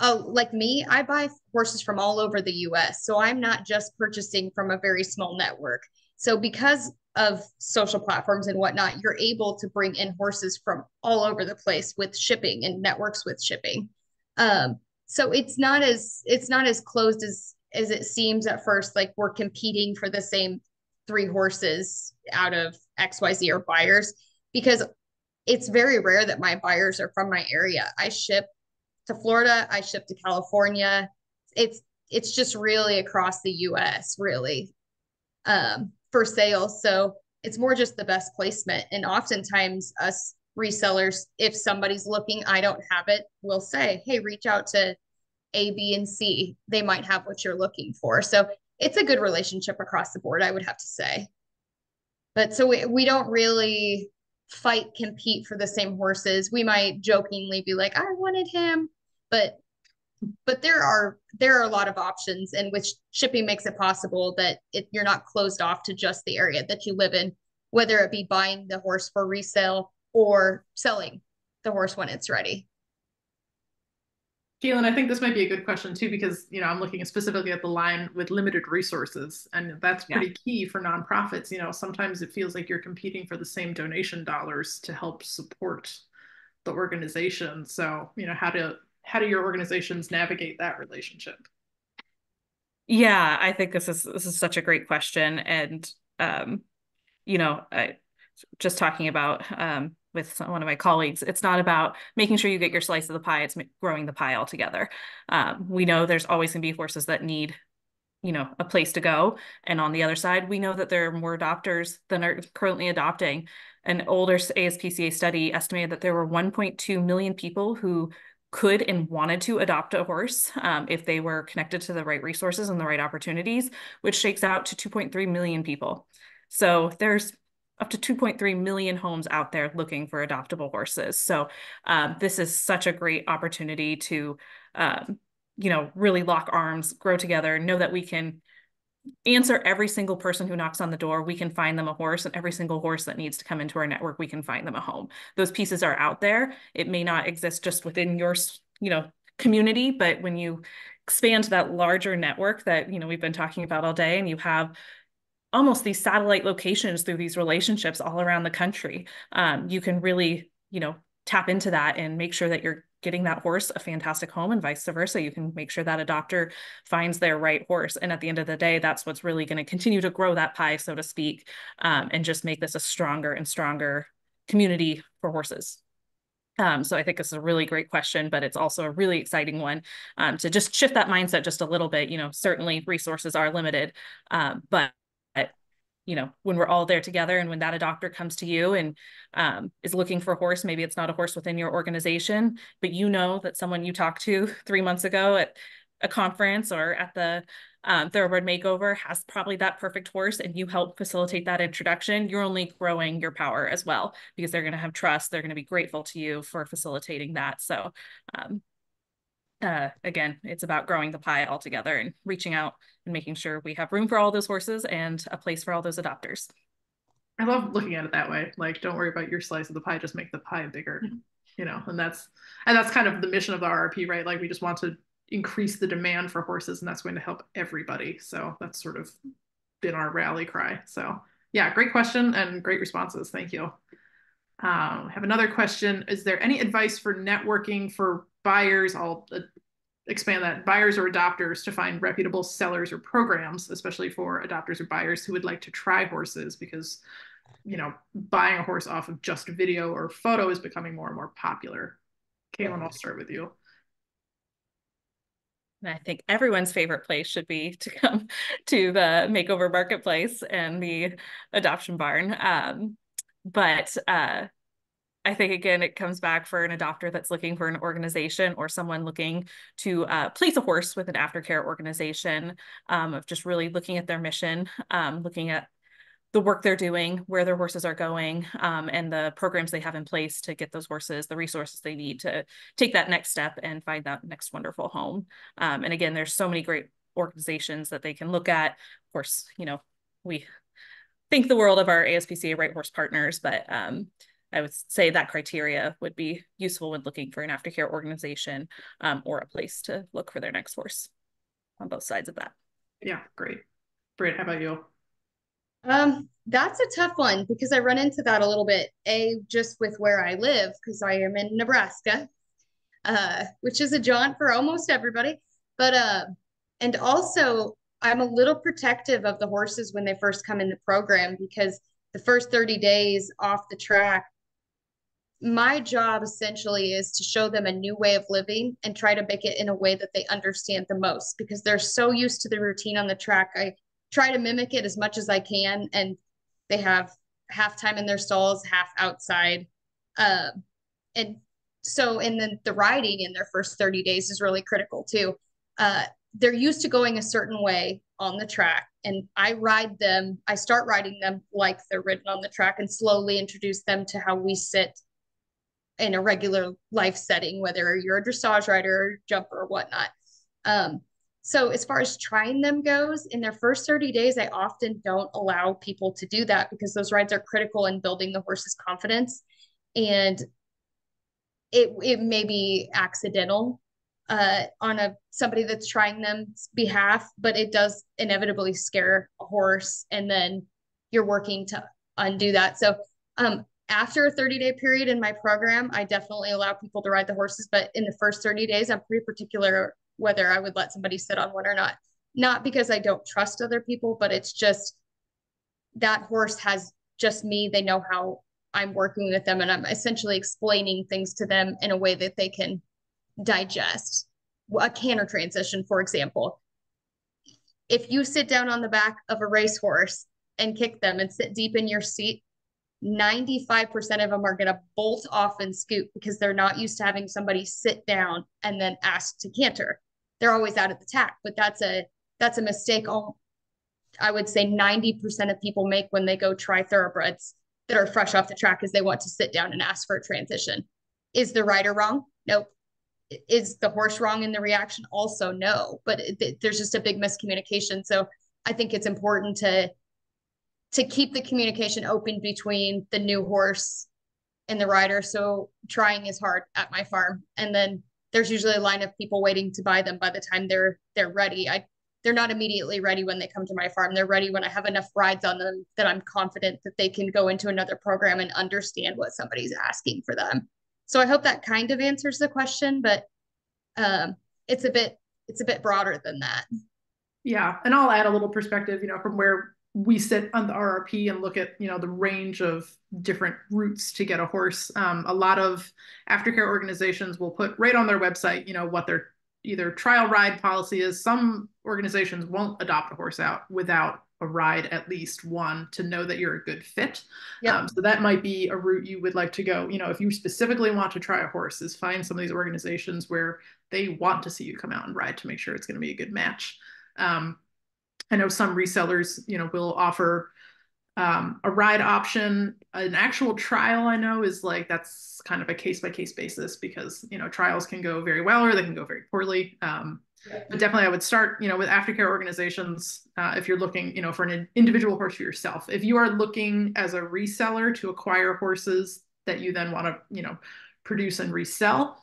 like me, I buy horses from all over the US. So I'm not just purchasing from a very small network. So because of social platforms and whatnot, you're able to bring in horses from all over the place with shipping and networks with shipping. So it's not as closed as it seems at first. Like we're competing for the same three horses out of XYZ or buyers, because it's very rare that my buyers are from my area. I ship to Florida, I ship to California. It's it's just really across the US, really, for sale. So it's more just the best placement. And oftentimes us resellers, if somebody's looking, I don't have it, we'll say, hey, reach out to A, B, and C. They might have what you're looking for. So it's a good relationship across the board, I would have to say. But so we don't really fight, compete for the same horses. We might jokingly be like, I wanted him, but there are a lot of options, and which shipping makes it possible that you're not closed off to just the area that you live in, whether it be buying the horse for resale or selling the horse when it's ready. Cailin, I think this might be a good question too, because you know I'm looking specifically at the line with limited resources, and that's Yeah. pretty key for nonprofits. You know, sometimes it feels like you're competing for the same donation dollars to help support the organization. So, you know, how do your organizations navigate that relationship? Yeah, I think this is such a great question. And you know, just talking about with one of my colleagues, it's not about making sure you get your slice of the pie, it's growing the pie altogether. We know there's always gonna be horses that need, you know, a place to go. And on the other side, we know that there are more adopters than are currently adopting. An older ASPCA study estimated that there were 1.2 million people who could and wanted to adopt a horse if they were connected to the right resources and the right opportunities, which shakes out to 2.3 million people. So there's up to 2.3 million homes out there looking for adoptable horses. So this is such a great opportunity to really lock arms, grow together, know that we can answer every single person who knocks on the door. We can find them a horse, and every single horse that needs to come into our network, we can find them a home. Those pieces are out there. It may not exist just within your, community, but when you expand to that larger network that, we've been talking about all day, and you have almost these satellite locations through these relationships all around the country, you can really, tap into that and make sure that you're getting that horse a fantastic home, and vice versa. You can make sure that adopter finds their right horse. And at the end of the day, that's what's really going to continue to grow that pie, so to speak, and just make this a stronger and stronger community for horses. So I think this is a really great question, but it's also a really exciting one, to just shift that mindset just a little bit. Certainly resources are limited, but when we're all there together, and when that adopter comes to you and is looking for a horse, maybe it's not a horse within your organization, but that someone you talked to 3 months ago at a conference or at the Thoroughbred makeover has probably that perfect horse, and you help facilitate that introduction, you're only growing your power as well, because they're going to have trust. They're going to be grateful to you for facilitating that. So again, it's about growing the pie all together and reaching out and making sure we have room for all those horses and a place for all those adopters. I love looking at it that way. Like, don't worry about your slice of the pie, just make the pie bigger, and that's kind of the mission of the RRP, right? Like, we just want to increase the demand for horses, and that's going to help everybody. So that's sort of been our rally cry. So yeah, great question and great responses. Thank you. I have another question. Is there any advice for networking for buyers? I'll expand that. Buyers or adopters to find reputable sellers or programs, especially for adopters or buyers who would like to try horses, because, buying a horse off of just video or photo is becoming more and more popular. Cailin, I'll start with you. I think everyone's favorite place should be to come to the makeover marketplace and the adoption barn. But I think, again, it comes back for an adopter that's looking for an organization, or someone looking to place a horse with an aftercare organization, of just really looking at their mission, looking at the work they're doing, where their horses are going, and the programs they have in place to get those horses the resources they need to take that next step and find that next wonderful home. And again, there's so many great organizations that they can look at. Of course, we think the world of our ASPCA Right Horse partners, but I would say that criteria would be useful when looking for an aftercare organization, or a place to look for their next horse on both sides of that. Yeah, great. Brit, how about you? That's a tough one, because I run into that a little bit, just with where I live, because I am in Nebraska, which is a jaunt for almost everybody. But and also I'm a little protective of the horses when they first come in the program, because the first 30 days off the track, my job essentially is to show them a new way of living and try to make it in a way that they understand the most, because they're so used to the routine on the track. I try to mimic it as much as I can, and they have half time in their stalls, half outside. And so, and then the riding in their first 30 days is really critical too. They're used to going a certain way on the track, and I start riding them like they're ridden on the track, and slowly introduce them to how we sit in a regular life setting, whether you're a dressage rider, jumper, or whatnot. So as far as trying them goes, in their first 30 days, I often don't allow people to do that, because those rides are critical in building the horse's confidence. And it may be accidental on somebody that's trying them's behalf, but it does inevitably scare a horse, and then you're working to undo that. So after a 30-day period in my program, I definitely allow people to ride the horses, but in the first 30 days, I'm pretty particular whether I would let somebody sit on one or not. Not because I don't trust other people, but it's just that horse has just me. They know how I'm working with them, and I'm essentially explaining things to them in a way that they can digest. A canter transition, for example. If you sit down on the back of a racehorse and kick them and sit deep in your seat, 95% of them are going to bolt off and scoot, because they're not used to having somebody sit down and then ask to canter. They're always out at the tack, but that's a mistake. I would say 90% of people make when they go try thoroughbreds that are fresh off the track, is they want to sit down and ask for a transition. Is the rider wrong? Nope. is the horse wrong in the reaction? Also, no, but there's just a big miscommunication. So I think it's important to keep the communication open between the new horse and the rider. So trying is hard at my farm, and then there's usually a line of people waiting to buy them by the time they're ready. They're not immediately ready when they come to my farm. They're ready when I have enough rides on them that I'm confident that they can go into another program and understand what somebody's asking for them. So I hope that kind of answers the question, but it's a bit broader than that. Yeah, and I'll add a little perspective, from where we sit on the RRP and look at, the range of different routes to get a horse. A lot of aftercare organizations will put right on their website, what their either trial ride policy is. Some organizations won't adopt a horse out without a ride, at least one, to know that you're a good fit. Yep. So that might be a route you would like to go. If you specifically want to try a horse, is find some of these organizations where they want to see you come out and ride to make sure it's going to be a good match. I know some resellers, will offer a ride option. An actual trial, I know, is like, that's kind of a case-by-case basis because, trials can go very well or they can go very poorly. But definitely I would start, with aftercare organizations, if you're looking, for an individual horse for yourself. If you are looking as a reseller to acquire horses that you then want to, produce and resell,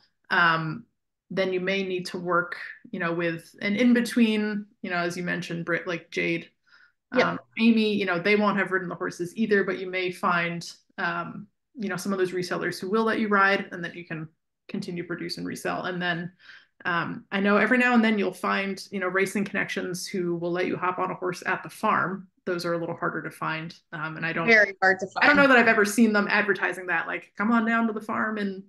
then you may need to work, with an in-between, as you mentioned, Brit, like Jade, Amy, they won't have ridden the horses either, but you may find, some of those resellers who will let you ride and that you can continue produce and resell. And then I know every now and then you'll find, racing connections who will let you hop on a horse at the farm. Those are a little harder to find. And very hard to find. I don't know that I've ever seen them advertising that, like, come on down to the farm and,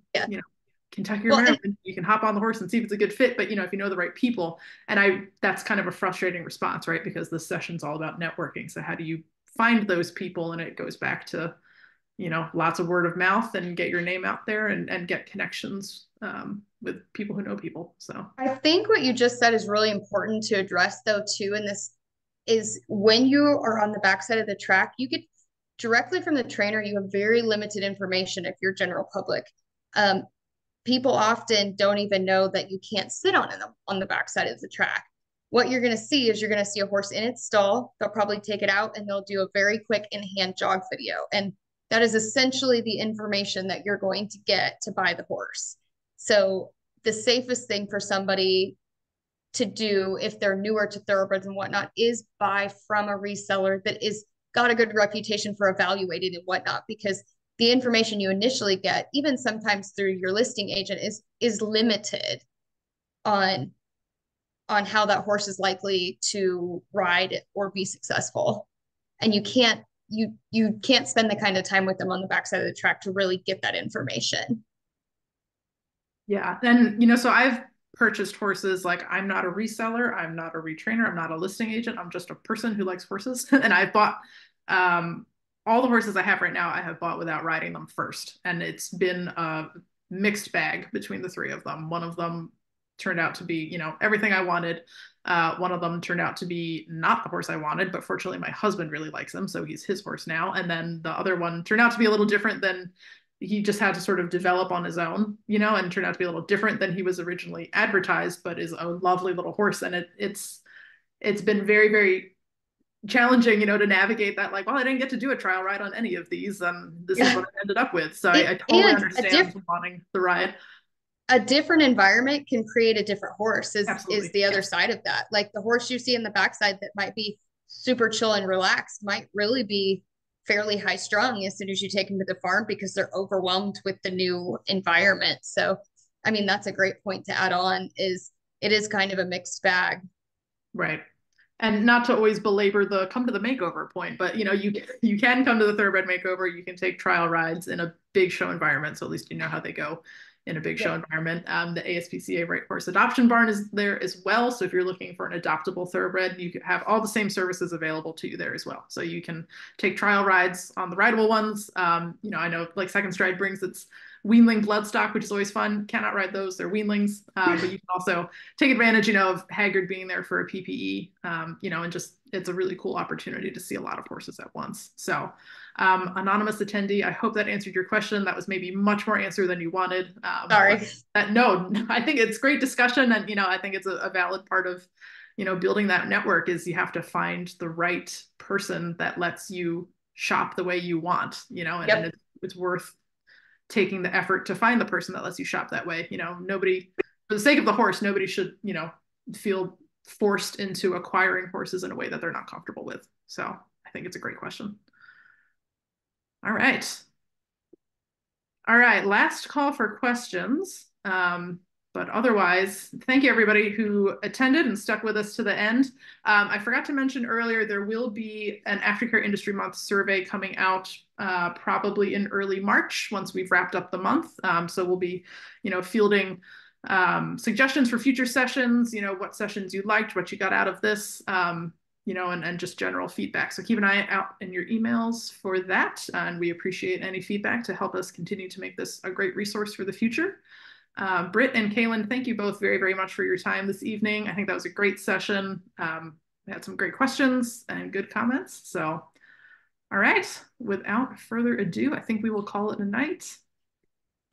Kentucky or Maryland, you can hop on the horse and see if it's a good fit, but if you know the right people. And that's kind of a frustrating response, right? Because this session's all about networking. So how do you find those people? And it goes back to, lots of word of mouth and get your name out there and get connections with people who know people. So I think what you just said is really important to address though too, and this is when you are on the backside of the track, you get directly from the trainer, you have very limited information if you're general public. People often don't even know that you can't sit on the backside of the track. What you're going to see is you're going to see a horse in its stall. They'll probably take it out and they'll do a very quick in-hand jog video. And that is essentially the information that you're going to get to buy the horse. So the safest thing for somebody to do if they're newer to thoroughbreds and whatnot is buy from a reseller that is got a good reputation for evaluating and whatnot, because the information you initially get, even sometimes through your listing agent, is limited on how that horse is likely to ride or be successful. And you can't spend the kind of time with them on the backside of the track to really get that information. Yeah. And, so I've purchased horses. Like, I'm not a reseller. I'm not a retrainer. I'm not a listing agent. I'm just a person who likes horses. And I've bought, all the horses I have right now, I have bought without riding them first. And it's been a mixed bag between the three of them. One of them turned out to be, everything I wanted. One of them turned out to be not the horse I wanted, but fortunately my husband really likes him, so he's his horse now. And then the other one turned out to be a little different than he just had to sort of develop on his own, and turned out to be a little different than he was originally advertised, but is a lovely little horse. And it's been very, very challenging, to navigate that, like, well, I didn't get to do a trial ride on any of these. This is what I ended up with. So I totally understand wanting the ride. A different environment can create a different horse is the other side of that. Like the horse you see in the backside that might be super chill and relaxed might really be fairly high strung as soon as you take them to the farm because they're overwhelmed with the new environment. So, I mean, that's a great point to add on, is it is kind of a mixed bag. Right. And not to always belabor the come to the makeover point, but you can come to the Thoroughbred makeover. You can take trial rides in a big show environment, so at least you know how they go in a big show environment. The ASPCA Racehorse Adoption Barn is there as well. So if you're looking for an adoptable thoroughbred, you have all the same services available to you there as well. So you can take trial rides on the rideable ones. I know like Second Stride brings its weanling bloodstock, which is always fun. Cannot ride those; they're weanlings. But you can also take advantage, of Haggard being there for a PPE, and just it's a really cool opportunity to see a lot of horses at once. So, anonymous attendee, I hope that answered your question. That was maybe much more answer than you wanted. Sorry. No, I think it's great discussion, and I think it's a valid part of building that network is you have to find the right person that lets you shop the way you want, and it's worth taking the effort to find the person that lets you shop that way. Nobody, for the sake of the horse, nobody should, feel forced into acquiring horses in a way that they're not comfortable with. So I think it's a great question. All right. Last call for questions. But otherwise, thank you everybody who attended and stuck with us to the end. I forgot to mention earlier, there will be an Aftercare Industry Month survey coming out probably in early March once we've wrapped up the month. So we'll be, fielding suggestions for future sessions, what sessions you liked, what you got out of this, and just general feedback. So keep an eye out in your emails for that. And we appreciate any feedback to help us continue to make this a great resource for the future. Brit and Cailin, thank you both very, very much for your time this evening. I think that was a great session. We had some great questions and good comments. So, all right, without further ado, I think we will call it a night.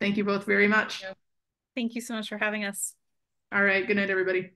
Thank you both very much. Thank you so much for having us. All right, good night, everybody.